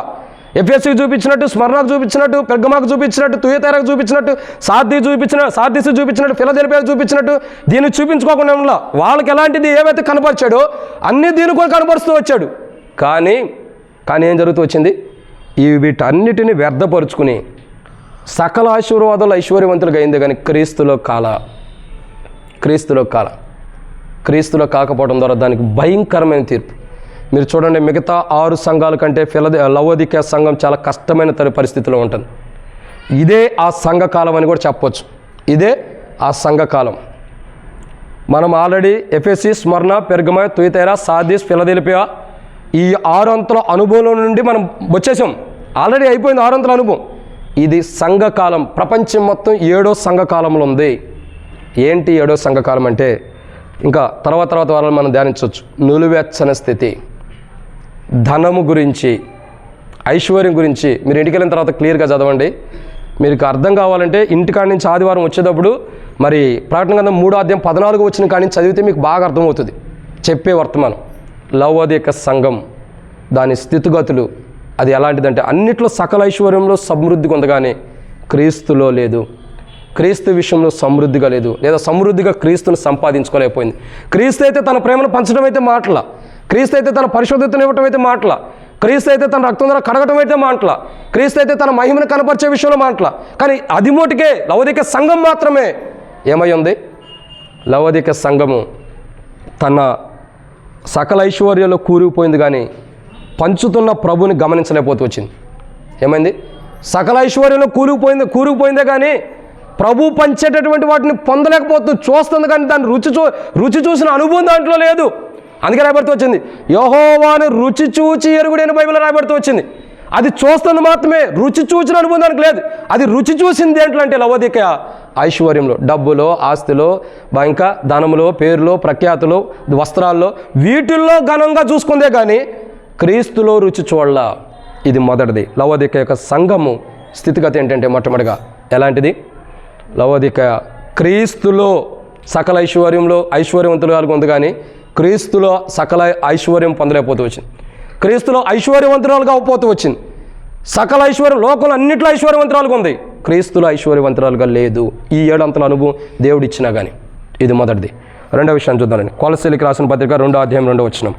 ఎఫెసీకి చూపించినట్టు, స్మరణకు చూపించినట్టు, పెర్గమాకు చూపించినట్టు, తుయతైరకు చూపించినట్టు, సార్దీసు చూపించినట్టు, ఫిలదెల్ఫియాకు చూపించినట్టు దీన్ని చూపించుకోకుండా ఉండాల. వాళ్ళకి ఎలాంటిది ఏవైతే కనపరిచాడో అన్నీ దీన్ని కూడా కనపరుస్తూ వచ్చాడు. కానీ ఏం జరుగుతూ వచ్చింది? వీటన్నిటిని వ్యర్థపరుచుకుని సకల ఆశీర్వాదాలు ఐశ్వర్యవంతులుగా అయింది, కానీ క్రీస్తులో కాకపోవడం ద్వారా దానికి భయంకరమైన తీర్పు. మీరు చూడండి, మిగతా 6 సంఘాల కంటే లవోదికీయ సంఘం చాలా కష్టమైన పరిస్థితిలో ఉంటుంది. ఇదే ఆ సంఘకాలం అని కూడా చెప్పవచ్చు. ఇదే ఆ సంఘకాలం. మనం ఆల్రెడీ ఎఫెసీ, స్మరణ, పెర్గమ, తుయతైర, సార్దీస్, ఫిలదెల్ఫియా ఈ 6 అంతల అనుభవం నుండి మనం వచ్చేసాం. ఆల్రెడీ అయిపోయింది 6 అంతల అనుభవం. ఇది సంఘకాలం. ప్రపంచం మొత్తం 7వ సంఘకాలంలో ఉంది. ఏంటి 7వ సంఘకాలం అంటే? ఇంకా తర్వాత వారాలు మనం ధ్యానించవచ్చు. నులివెచ్చని స్థితి, ధనము గురించి, ఐశ్వర్యం గురించి మీరు ఇంటికి వెళ్ళిన తర్వాత క్లియర్గా చదవండి. మీకు అర్థం కావాలంటే ఇంటికాడి నుంచి ఆదివారం వచ్చేటప్పుడు మరి ప్రకటన గ్రంథం 3వ అధ్యాయం 14 వచ్చిన కాడి నుంచి చదివితే మీకు బాగా అర్థమవుతుంది చెప్పే వర్తమానం. లవోదిక సంఘం, దాని స్థితిగతులు అది ఎలాంటిదంటే అన్నిట్లో సకల ఐశ్వర్యంలో సమృద్ధిగా ఉంది, కానీ క్రీస్తులో లేదు. క్రీస్తు విషయంలో సమృద్ధిగా లేదు, లేదా సమృద్ధిగా క్రీస్తుని సంపాదించుకోలేకపోయింది. క్రీస్తు అయితే తన ప్రేమను పంచడం అయితే మాటల, క్రీస్తు అయితే తన పరిశుద్ధతను ఇవ్వటం అయితే మాటల, క్రీస్తు అయితే తన రక్తం ద్వారా కడగటం అయితే మాటల, క్రీస్తు అయితే తన మహిమను కనపరిచే విషయంలో మాటల. కానీ అది మోటికే లవోదిక సంఘం మాత్రమే ఏమై ఉంది? లవోదిక సంఘము తన సకల ఐశ్వర్యంలో కూరుకుపోయింది, కానీ పంచుతున్న ప్రభుని గమనించలేకపోతూ వచ్చింది. ఏమైంది? సకల ఐశ్వర్యంలో కూరుకుపోయిందే కానీ ప్రభు పంచేటటువంటి వాటిని పొందలేకపోతుంది. చూస్తుంది కానీ దాన్ని రుచి చూసిన అనుభవం దాంట్లో లేదు. అందుకే రాయబడుతూ వచ్చింది, యెహోవాను రుచి చూచి ఎరుగుడైన బైబిల్లో రాయబడుతూ వచ్చింది. అది చూస్తుంది మాత్రమే, రుచి చూచిన అనుభవం దానికి లేదు. అది రుచి చూసింది దేంట్లో అంటే లవోదిక ఐశ్వర్యంలో, డబ్బులో, ఆస్తిలో, ఇంకా ధనములో, పేరులో, ప్రఖ్యాతులో, వస్త్రాల్లో, వీటిల్లో ఘనంగా చూసుకుందే కానీ క్రీస్తులో రుచి చూడలా. ఇది మొదటిది. లవోదిక యొక్క సంఘము స్థితిగతి ఏంటంటే మొట్టమొదటిగా ఎలాంటిది? లవోదిక క్రీస్తులో సకల ఐశ్వర్యవంతులుగా ఉంది, కానీ క్రీస్తులో సకల ఐశ్వర్యం పొందలేకపోతూ వచ్చింది. క్రీస్తులో ఐశ్వర్యవంతురాలుగా అయిపోతూ వచ్చింది. సకల ఐశ్వర్యం లోకంలో అన్నింటిలో ఐశ్వర్యవంతురాలుగా ఉంది, క్రీస్తులో ఐశ్వర్యవంతురాలుగా లేదు. ఈ 7 అంతల అనుభవం దేవుడు ఇచ్చినా కానీ. ఇది మొదటిది. రెండో విషయాన్ని చూద్దామండి. కొలస్సీలకు రాసిన పత్రిక 2వ అధ్యాయం 2వ వచనం.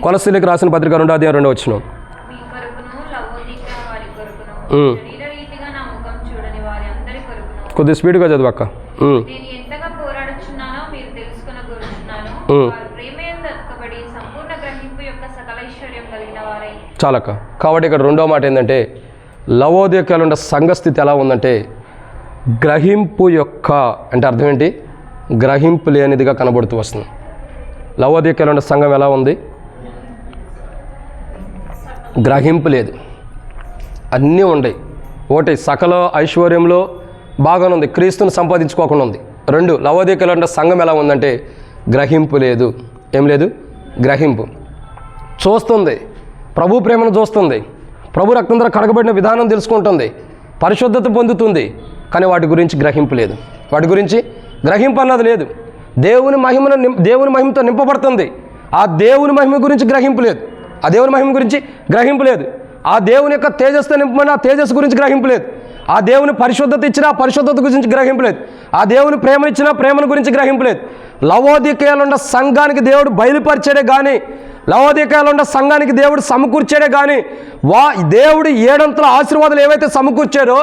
కొలస్సీలకు రాసిన పత్రిక 2వ అధ్యాయం 2వ వచనం. కొద్దిగా స్పీడ్గా చదువక్క. చాలక్క. కాబట్టి ఇక్కడ రెండో మాట ఏంటంటే లవోదికలో ఉన్న సంఘస్థితి ఎలా ఉందంటే గ్రహింపు యొక్క అంటే అర్థం ఏంటి? గ్రహింపు లేనిదిగా కనబడుతూ వస్తుంది. లవోదికలో ఉన్న సంఘం ఎలా ఉంది? గ్రహింపు లేదు, అన్నీ ఉన్నాయి. ఒకటి సకల ఐశ్వర్యంలో బాగానే ఉంది, క్రీస్తుని సంపాదించుకోకుండా ఉంది. 2 లవోదికలో ఉన్న సంఘం ఎలా ఉందంటే గ్రహింపు లేదు. ఏం లేదు? గ్రహింపు. చూస్తుంది, ప్రభు ప్రేమను చూస్తుంది, ప్రభు రక్తం ద్వారా కడగబడిన విధానం తెలుసుకుంటుంది, పరిశుద్ధత పొందుతుంది, కానీ వాటి గురించి గ్రహింపు లేదు. వాటి గురించి గ్రహింపు అన్నది లేదు. దేవుని మహిమతో నింపబడుతుంది. ఆ దేవుని మహిమ గురించి గ్రహింపు లేదు. ఆ దేవుని మహిమ గురించి గ్రహింపు లేదు. ఆ దేవుని యొక్క తేజస్సు నింపమని ఆ తేజస్సు గురించి గ్రహింపు లేదు. ఆ దేవుని పరిశుద్ధత ఇచ్చిన ఆ పరిశుద్ధత గురించి గ్రహింపు లేదు. ఆ దేవుని ప్రేమనిచ్చిన ప్రేమను గురించి గ్రహింపు లేదు. లవోదికయలో ఉన్న సంఘానికి దేవుడు బయలుపరిచాడే కానీ, లవోదికయలో ఉన్న సంఘానికి దేవుడు సమకూర్చాడే కానీ, దేవుడు 7 అంతల ఆశీర్వాదాలు ఏవైతే సమకూర్చారో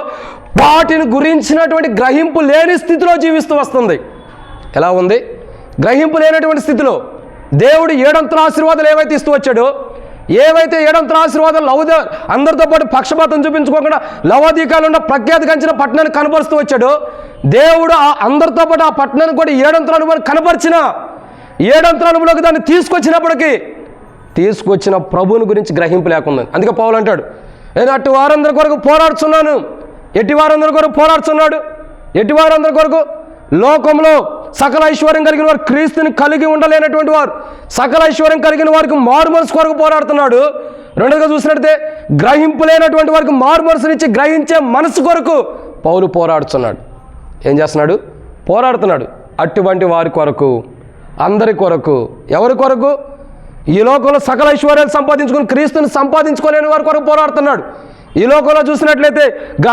వాటిని గురించినటువంటి గ్రహింపు లేని స్థితిలో జీవిస్తూ వస్తుంది. ఎలా ఉంది? గ్రహింపు లేనటువంటి స్థితిలో దేవుడు 7 అంతల ఆశీర్వాదాలు ఏవైతే ఇస్తూ వచ్చాడో, ఏవైతే 7 అంతల ఆశీర్వాదాలు అందరితో పాటు పక్షపాతం చూపించుకోకుండా లవోదికయలో ఉన్న ప్రఖ్యాతిగాంచిన పట్టణాన్ని కనపరుస్తూ వచ్చాడు. దేవుడు అందరితో పాటు ఆ పట్టణాన్ని కూడా 7 అంతల అనుభవాన్ని కనపరిచిన 7 అంతల అనుభవంలోకి దాన్ని తీసుకొచ్చిన ప్రభువుని గురించి గ్రహింపు లేకుండా. అందుకే పౌలు అంటాడు, నేను అటు వారందరి కొరకు పోరాడుతున్నాను. ఎట్టి వారందరి కొరకు పోరాడుతున్నాడు? ఎట్టి వారందరి కొరకు? లోకంలో సకల ఐశ్వర్యం కలిగిన వారు, క్రీస్తుని కలిగి ఉండలేనటువంటి వారు, సకల ఐశ్వర్యం కలిగిన వారికి మారు మనసు కొరకు పోరాడుతున్నాడు. రెండోగా చూసినట్లయితే గ్రహింపు లేనటువంటి వారికి మారు మనసునిచ్చి గ్రహించే మనసు కొరకు పౌలు పోరాడుతున్నాడు. ఏం చేస్తున్నాడు? పోరాడుతున్నాడు. అటువంటి వారి కొరకు, అందరి కొరకు. ఎవరి కొరకు? ఈ లోకంలో సకల ఐశ్వర్యాలు సంపాదించుకుని క్రీస్తుని సంపాదించుకోలేని వారి కొరకు పోరాడుతున్నాడు. ఈ లోకంలో చూసినట్లయితే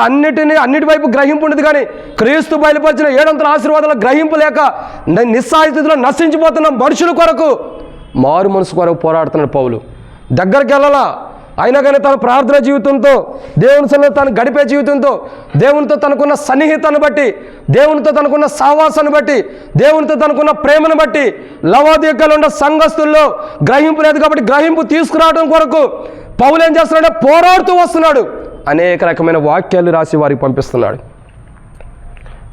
అన్నిటి వైపు గ్రహింపు ఉండదు, కానీ క్రీస్తు బయలుపరిచిన 7 అంతల ఆశీర్వాదాల గ్రహింపు లేక నిస్సహాయ స్థితిలో నశించిపోతున్న మనుషుల కొరకు, మారు మనసు కొరకు పోరాడుతున్నాడు పౌలు. దగ్గరికి వెళ్ళాలా, అయినా కానీ తన ప్రార్థన జీవితంతో, దేవుని సన్నిధిలో తను గడిపే జీవితంతో, దేవునితో తనకున్న సన్నిహితాన్ని బట్టి, దేవునితో తనకున్న సావాసాన్ని బట్టి, దేవునితో తనకున్న ప్రేమను బట్టి లవోదికయలో ఉన్న సంఘస్థుల్లో గ్రహింపు లేదు కాబట్టి గ్రహింపు తీసుకురావడం కొరకు పౌలు ఏం చేస్తున్నాడంటే పోరాడుతూ వస్తున్నాడు. అనేక రకమైన వాక్యాలు రాసి వారికి పంపిస్తున్నాడు.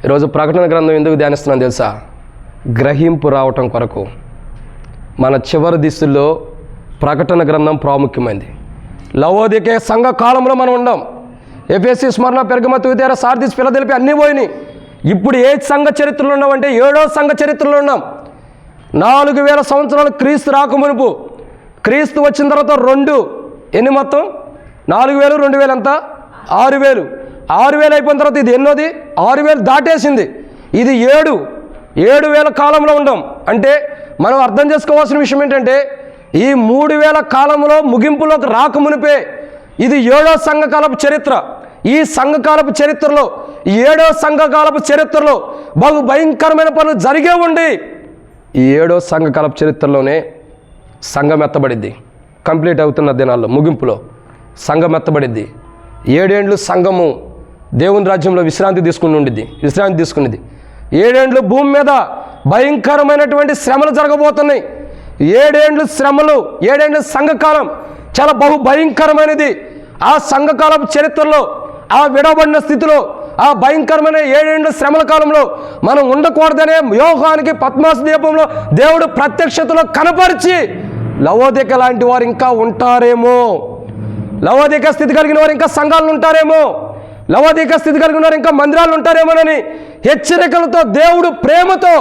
ఈరోజు ప్రకటన గ్రంథం ఎందుకు ధ్యానిస్తున్నాను తెలుసా? గ్రహింపు రావటం కొరకు. మన చివరి దిశల్లో ప్రకటన గ్రంథం ప్రాముఖ్యమైనది. లవోదికయ సంఘ కాలంలో మనం ఉండం. ఎఫెసీ, స్మరణ, పెర్గమ, తుయతైర, సార్దిస్, ఫిలదెల్ఫియా అన్నీ పోయినాయి. ఇప్పుడు ఏ సంఘ చరిత్రలో ఉన్నామంటే 7వ సంఘ చరిత్రలో ఉన్నాం. 4000 సంవత్సరాలు క్రీస్తు రాకమునుపు, క్రీస్తు వచ్చిన తర్వాత 2 ఎన్ని మొత్తం? 4000, 2000 ఎంత? 6000. 6000 అయిపోయిన తర్వాత ఇది ఎన్నోది? 6000 దాటేసింది. ఇది 7000 కాలంలో ఉండం. అంటే మనం అర్థం చేసుకోవాల్సిన విషయం ఏంటంటే ఈ 3000 కాలంలో ముగింపులోకి రాకమునిపే ఇది 7వ సంఘకాలపు చరిత్ర. ఈ సంఘకాలపు చరిత్రలో, 7వ సంఘకాలపు చరిత్రలో బహు భయంకరమైన పనులు జరిగే ఉండి ఈ 7వ సంఘకాలపు చరిత్రలోనే సంఘం ఎత్తబడిద్ది. కంప్లీట్ అవుతున్న దినాల్లో ముగింపులో సంఘం ఎత్తబడిద్ది. 7 ఏండ్లు సంఘము దేవుని రాజ్యంలో విశ్రాంతి తీసుకునేది. 7 ఏండ్లు భూమి మీద భయంకరమైనటువంటి శ్రమలు జరగబోతున్నాయి. 7 ఏండ్లు శ్రమలు, 7 ఏండ్ల సంఘకాలం చాలా బహు భయంకరమైనది. ఆ సంఘకాలపు చరిత్రలో, ఆ విడవబడిన స్థితిలో, ఆ భయంకరమైన 7 ఏండ్ల శ్రమల కాలంలో మనం ఉండకూడదనే యోహానికి పద్మాసు దీపంలో దేవుడు ప్రత్యక్షతలో కనపరిచి లవోదిక లాంటి వారు ఇంకా ఉంటారేమో, లవోదిక స్థితి కలిగిన వారు ఇంకా సంఘాలు ఉంటారేమో, లవోదిక స్థితి కలిగిన వారు ఇంకా మందిరాలు ఉంటారేమోనని హెచ్చరికలతో దేవుడు ప్రేమతో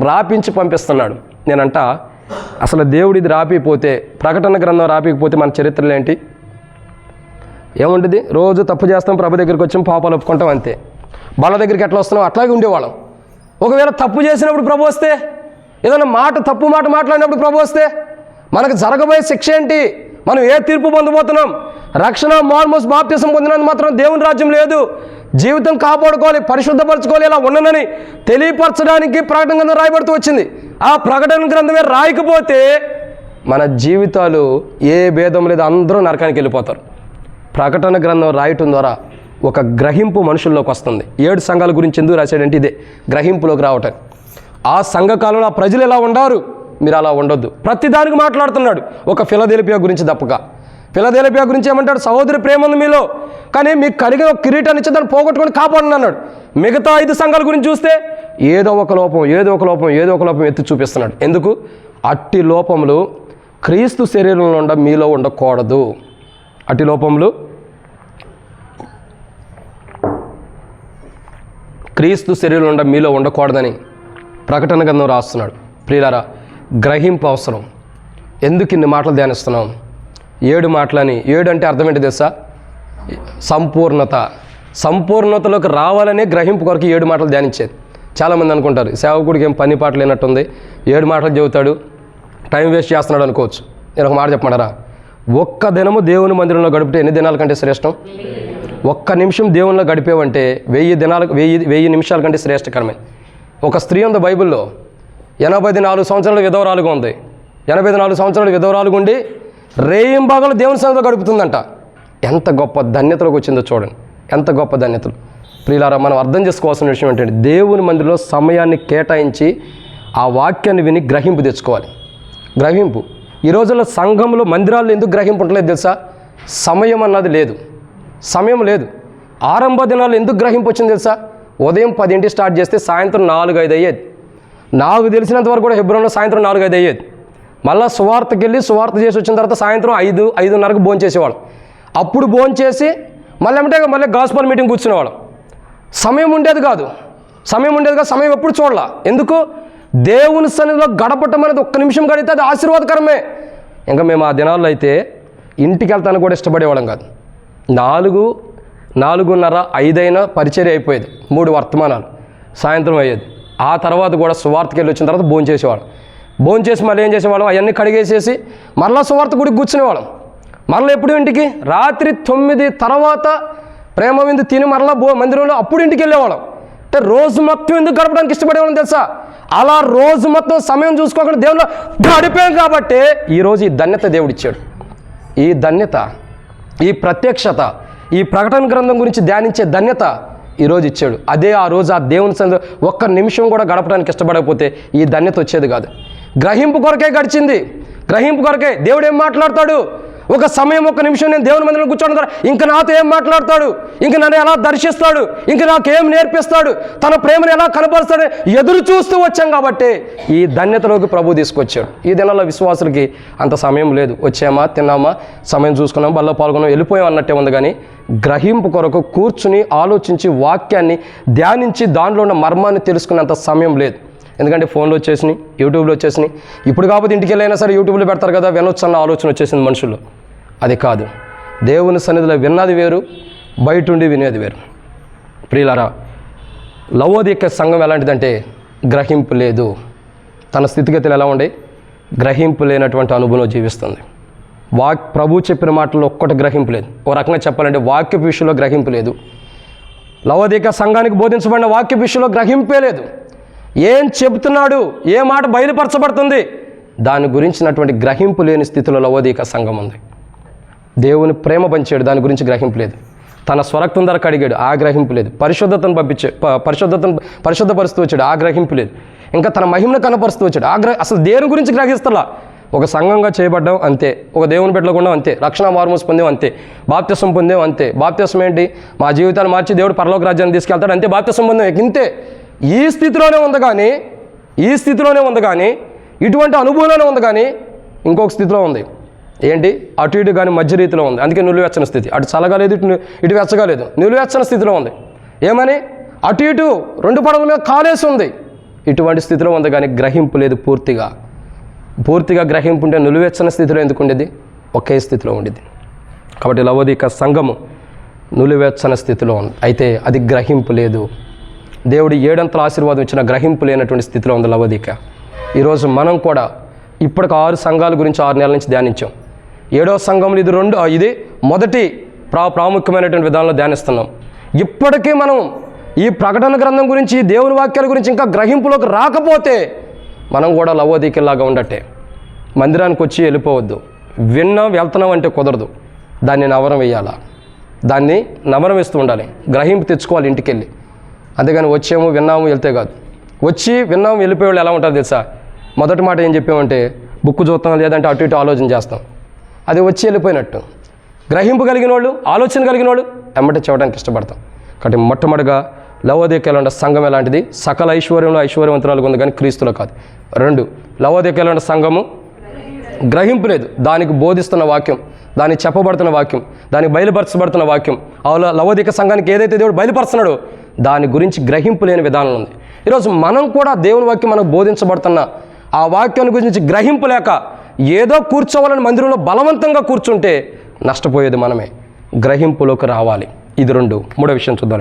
రాపించి పంపిస్తున్నాడు. నేనంట అసలు దేవుడు ఇది రాపిపోతే, ప్రకటన గ్రంథం రాపికపోతే మన చరిత్రలు ఏంటి? ఏముంటుంది? రోజు తప్పు చేస్తాం, ప్రభు దగ్గరికి వచ్చాం, పాపాలు ఒప్పుకుంటాం, అంతే. బల దగ్గరికి ఎట్లా వస్తున్నాం అట్లాగే ఉండేవాళ్ళం. ఒకవేళ తప్పు చేసినప్పుడు ప్రభు వస్తే, ఏదైనా తప్పు మాట మాట్లాడినప్పుడు ప్రభు వస్తే మనకు జరగబోయే శిక్ష ఏంటి? మనం ఏ తీర్పు పొందబోతున్నాం? రక్షణ, మార్మోస్, బాప్తిసం పొందినందుకు మాత్రం దేవుని రాజ్యం లేదు. జీవితం కాపాడుకోవాలి, పరిశుద్ధపరచుకోవాలి, ఇలా ఉండనని తెలియపరచడానికి ప్రకటన గ్రంథం రాయబడుతూ వచ్చింది. ఆ ప్రకటన గ్రంథమే రాయకపోతే మన జీవితాలు ఏ భేదం లేదు, అందరూ నరకానికి వెళ్ళిపోతారు. ప్రకటన గ్రంథం రాయటం ద్వారా ఒక గ్రహింపు మనుషుల్లోకి వస్తుంది. 7 సంఘాల గురించి ఎందుకు రాశాడంటే ఇదే, గ్రహింపులోకి రావటం. ఆ సంఘకాలంలో ఆ ప్రజలు ఎలా ఉండారు, మీరు అలా ఉండొద్దు. ప్రతి దానికి మాట్లాడుతున్నాడు. ఒక ఫిలదెల్ఫియా గురించి తప్పక. ఫిలదెల్ఫియా గురించి ఏమంటాడు? సహోదరి ప్రేమ ఉంది మీలో, కానీ మీకు కలిగిన ఒక కిరీటాన్ని ఇచ్చి దాన్ని పోగొట్టుకొని కాపాడండి అన్నాడు. మిగతా 5 సంఘాల గురించి చూస్తే ఏదో ఒక లోపం ఎత్తి చూపిస్తున్నాడు. ఎందుకు? అట్టి లోపములు క్రీస్తు శరీరంలో మీలో ఉండకూడదు. అట్టి లోపములు క్రీస్తు శరీరంలో మీలో ఉండకూడదని ప్రకటన గ్రంథం రాస్తున్నాడు. ప్రియులారా, గ్రహింపు అవసరం. ఎందుకు ఇన్ని మాటలు ధ్యానిస్తున్నాం? 7 మాటలని. 7 అంటే అర్థం ఏంటి తెలుసా? సంపూర్ణతలోకి రావాలనే గ్రహింపు కొరకు 7 మాటలు ధ్యానించేది. చాలామంది అనుకుంటారు సేవకుడికి ఏం పని పాట లేనట్టుంది, 7 మాటలు చెబుతాడు, టైం వేస్ట్ చేస్తున్నాడు అనుకోవచ్చు. నేను ఒక మాట చెప్పమంటారా? ఒక్క దినము దేవుని మందిరంలో గడిపితే ఎన్ని దినాల కంటే శ్రేష్టం? ఒక్క నిమిషం దేవునిలో గడిపేవంటే 1000 నిమిషాల కంటే శ్రేష్టకరమే. ఒక స్త్రీ ఉంది బైబిల్లో, 84 సంవత్సరాల విధవరాలుగా ఉంది. 84 సంవత్సరాల విధవరాలుగా ఉండి రేయింబాగలు దేవుని సన్నిధిలో గడుపుతుందంట. ఎంత గొప్ప ధన్యతలోకి వచ్చిందో చూడండి, ఎంత గొప్ప ధన్యతలు. ప్రియులారా, మనం అర్థం చేసుకోవాల్సిన విషయం ఏంటంటే దేవుని మందిరంలో సమయాన్ని కేటాయించి ఆ వాక్యాన్ని విని గ్రహింపు తెచ్చుకోవాలి. గ్రహింపు ఈ రోజుల్లో సంఘంలో మందిరాల్లో ఎందుకు గ్రహింపు ఉండలేదు తెలుసా? సమయం అన్నది లేదు, సమయం లేదు. ఆరంభ దినాల్లో ఎందుకు గ్రహింపు వచ్చింది తెలుసా? ఉదయం 10 స్టార్ట్ చేస్తే సాయంత్రం 4-5 అయ్యేది. నాకు తెలిసినంత వరకు కూడా హెబ్రోన్లో సాయంత్రం 4-5 అయ్యేది. మళ్ళీ సువార్తకి వెళ్ళి సువార్త చేసి వచ్చిన తర్వాత సాయంత్రం 5-5:30కు భోంచేసేవాళ్ళం. అప్పుడు భోంచేసి మళ్ళీ గాస్పల్ మీటింగ్ కూర్చునేవాళ్ళం. సమయం ఉండేది కాదు. సమయం ఎప్పుడు చూడాల. ఎందుకు? దేవుని సన్నిధిలో గడపటం అనేది ఒక్క నిమిషం గడితే అది ఆశీర్వాదకరమే. ఇంకా మేము ఆ దినాల్లో అయితే ఇంటికి వెళ్తాను కూడా ఇష్టపడేవాళ్ళం కాదు. 4-4:30 5 అయినా పరిచర్య అయిపోయేది. 3 వర్తమానాలు సాయంత్రం అయ్యేది. ఆ తర్వాత కూడా సువార్తకి వెళ్ళి వచ్చిన తర్వాత భోంచేసేవాళ్ళం. భోంచేసి మళ్ళీ ఏం చేసేవాళ్ళం? అవన్నీ కడిగేసేసి మరలా సువార్త గుడికి కూర్చునేవాళ్ళం. మరలా ఎప్పుడు ఇంటికి? రాత్రి 9 తర్వాత ప్రేమ విందు తిని మరలా మందిరంలో అప్పుడు ఇంటికి వెళ్ళేవాళ్ళం. అంటే రోజు మొత్తం ఎందుకు గడపడానికి ఇష్టపడేవాళ్ళం తెలుసా? అలా రోజు మొత్తం సమయం చూసుకోకుండా దేవునిలో గడిపాం కాబట్టి ఈరోజు ఈ ధన్యత దేవుడిచ్చాడు. ఈ ధన్యత, ఈ ప్రత్యక్షత, ఈ ప్రకటన గ్రంథం గురించి ధ్యానించే ధన్యత ఈరోజు ఇచ్చాడు. అదే ఆ రోజు ఆ దేవుని సన్నిధిలో ఒక్క నిమిషం కూడా గడపడానికి ఇష్టపడకపోతే ఈ ధన్యత వచ్చేది కాదు. గ్రహింపు కొరకే గడిచింది. గ్రహింపు కొరకే. దేవుడు ఏం మాట్లాడతాడు? ఒక సమయం, ఒక్క నిమిషం నేను దేవుని మందిరంలో కూర్చోవడం ద్వారా ఇంక నాతో ఏం మాట్లాడతాడు, ఇంక నన్ను ఎలా దర్శిస్తాడు, ఇంక నాకేం నేర్పిస్తాడు, తన ప్రేమను ఎలా కనపరుస్తాడు ఎదురు చూస్తూ వచ్చాం కాబట్టి ఈ ధన్యతలోకి ప్రభు తీసుకొచ్చాడు. ఈ దినాల్లో విశ్వాసులకి అంత సమయం లేదు. వచ్చామా, తిన్నామా, సమయం చూసుకున్నాం, బల్లో పాల్గొన్నాం, వెళ్ళిపోయాం అన్నట్టే ఉంది. కానీ గ్రహింపు కొరకు కూర్చుని ఆలోచించి వాక్యాన్ని ధ్యానించి దాంట్లో ఉన్న మర్మాన్ని తెలుసుకునేంత సమయం లేదు. ఎందుకంటే ఫోన్లో వచ్చేసినాయి, యూట్యూబ్లో వచ్చేసినాయి. ఇప్పుడు కాకపోతే ఇంటికి వెళ్ళైనా సరే యూట్యూబ్లో పెడతారు కదా, వినొచ్చు అన్న ఆలోచన వచ్చేసింది మనుషుల్లో. అది కాదు. దేవుని సన్నిధిలో విన్నది వేరు, బయట ఉండి వినేది వేరు. ప్రియులారా, లవోదిక సంఘం ఎలాంటిదంటే గ్రహింపు లేదు. తన స్థితిగతులు ఎలా ఉండే? గ్రహింపు లేనటువంటి అనుభవం జీవిస్తుంది. ప్రభు చెప్పిన మాటల్లో ఒక్కటి గ్రహింపు లేదు. ఓ రకంగా చెప్పాలంటే వాక్య విషయంలో గ్రహింపు లేదు. లవోదిక సంఘానికి బోధించబడిన వాక్య విషయంలో గ్రహింపే లేదు. ఏం చెబుతున్నాడు, ఏ మాట బయలుపరచబడుతుంది, దాని గురించినటువంటి గ్రహింపు లేని స్థితిలో లవోదిక సంఘం ఉంది. దేవుని ప్రేమ పంచాడు, దాని గురించి గ్రహింపు లేదు. తన స్వరక్తం ధర కడిగాడు, ఆ గ్రహింపు లేదు. పరిశుద్ధతను పరిశుద్ధపరుస్తూ వచ్చాడు, ఆ గ్రహింపు లేదు. ఇంకా తన మహిమను కనపరుస్తూ వచ్చాడు, అసలు దేని గురించి గ్రహిస్తలా. ఒక సంఘంగా చేయబడ్డాం అంతే, ఒక దేవుని బిడ్డలకుండా అంతే, రక్షణ మార్మోస్ పొందాం అంతే, బాప్తిసం పొందాం అంతే. బాప్తిసం ఏంటి? మా జీవితాన్ని మార్చి దేవుడు పరలోక రాజ్యాన్ని తీసుకెళ్తాడు అంతే. బాప్తిసం పొందాం ఇంతే. ఈ స్థితిలోనే ఉంది కానీ ఇటువంటి అనుభవంలోనే ఉంది కానీ ఇంకొక స్థితిలో ఉంది. ఏంటి? అటు ఇటు కానీ మధ్య రీతిలో ఉంది. అందుకే నిలువెచ్చని స్థితి. అటు చల్లగాలేదు, ఇటు వెచ్చగాలేదు, నిలువెచ్చని స్థితిలో ఉంది. ఏమని? అటు ఇటు 2 పడవల మీద కాలేసి ఉంది. ఇటువంటి స్థితిలో ఉంది కానీ గ్రహింపు లేదు. పూర్తిగా గ్రహింపు ఉంటే నిలువెచ్చని స్థితిలో ఎందుకు ఉండేది? ఒకే స్థితిలో ఉండేది. కాబట్టి లవోదిక సంఘము నిలువెచ్చని స్థితిలో ఉంది, అయితే అది గ్రహింపు లేదు. దేవుడు 7 ఆశీర్వాదం ఇచ్చిన గ్రహింపు లేనటువంటి స్థితిలో ఉంది లవోదిక. ఈరోజు మనం కూడా ఇప్పటికి 6 సంఘాల గురించి 6 నెలల నుంచి ధ్యానించాం. 7వ సంఘంలో ఇది మొదటి ప్రాముఖ్యమైనటువంటి విధానంలో ధ్యానిస్తున్నాం. ఇప్పటికీ మనం ఈ ప్రకటన గ్రంథం గురించి, దేవుని వాక్యాల గురించి ఇంకా గ్రహింపులోకి రాకపోతే మనం కూడా లవోదికలాగా ఉండట్టే. మందిరానికి వచ్చి వెళ్ళిపోవద్దు. వెళ్తున్నాం అంటే కుదరదు. దాన్ని నవరం వేయాలా, దాన్ని నవరం వేస్తూ ఉండాలి. గ్రహింపు తెచ్చుకోవాలి ఇంటికి వెళ్ళి. అంతేగాని వచ్చాము, విన్నాము, వెళ్తే కాదు. వచ్చి విన్నాము, వెళ్ళిపోయేవాళ్ళు ఎలా ఉంటారు తెలుసా? మొదటి మాట ఏం చెప్పామంటే బుక్ చూస్తాం, లేదంటే అటు ఇటు ఆలోచన చేస్తాం. అది వచ్చి వెళ్ళిపోయినట్టు. గ్రహింపు కలిగిన వాళ్ళు, ఆలోచన కలిగిన వాళ్ళు ఎమ్మటే చెప్పడానికి ఇష్టపడతాం. కాబట్టి మొట్టమొదటిగా లవోదికలో ఉన్న సంఘం ఎలాంటిది? సకల ఐశ్వర్యంలో ఐశ్వర్యవంతురాలుగా ఉంది కానీ క్రీస్తులో కాదు. 2, లవోదికలో ఉన్న సంఘము గ్రహింపు లేదు. దానికి బోధిస్తున్న వాక్యం, దానికి చెప్పబడుతున్న వాక్యం, దానికి బయలుపరచబడుతున్న వాక్యం, లవోదిక సంఘానికి ఏదైతే దేవుడు బయలుపరుస్తున్నాడో దాని గురించి గ్రహింపు లేని విధానం ఉంది. ఈరోజు మనం కూడా దేవుని వాక్యం మనకు బోధించబడుతున్న ఆ వాక్యాన్ని గురించి గ్రహింపు లేక ఏదో కూర్చోవాలని మందిరంలో బలవంతంగా కూర్చుంటే నష్టపోయేది మనమే. గ్రహింపులోకి రావాలి. ఇది 2. 3వ విషయం చూద్దాం.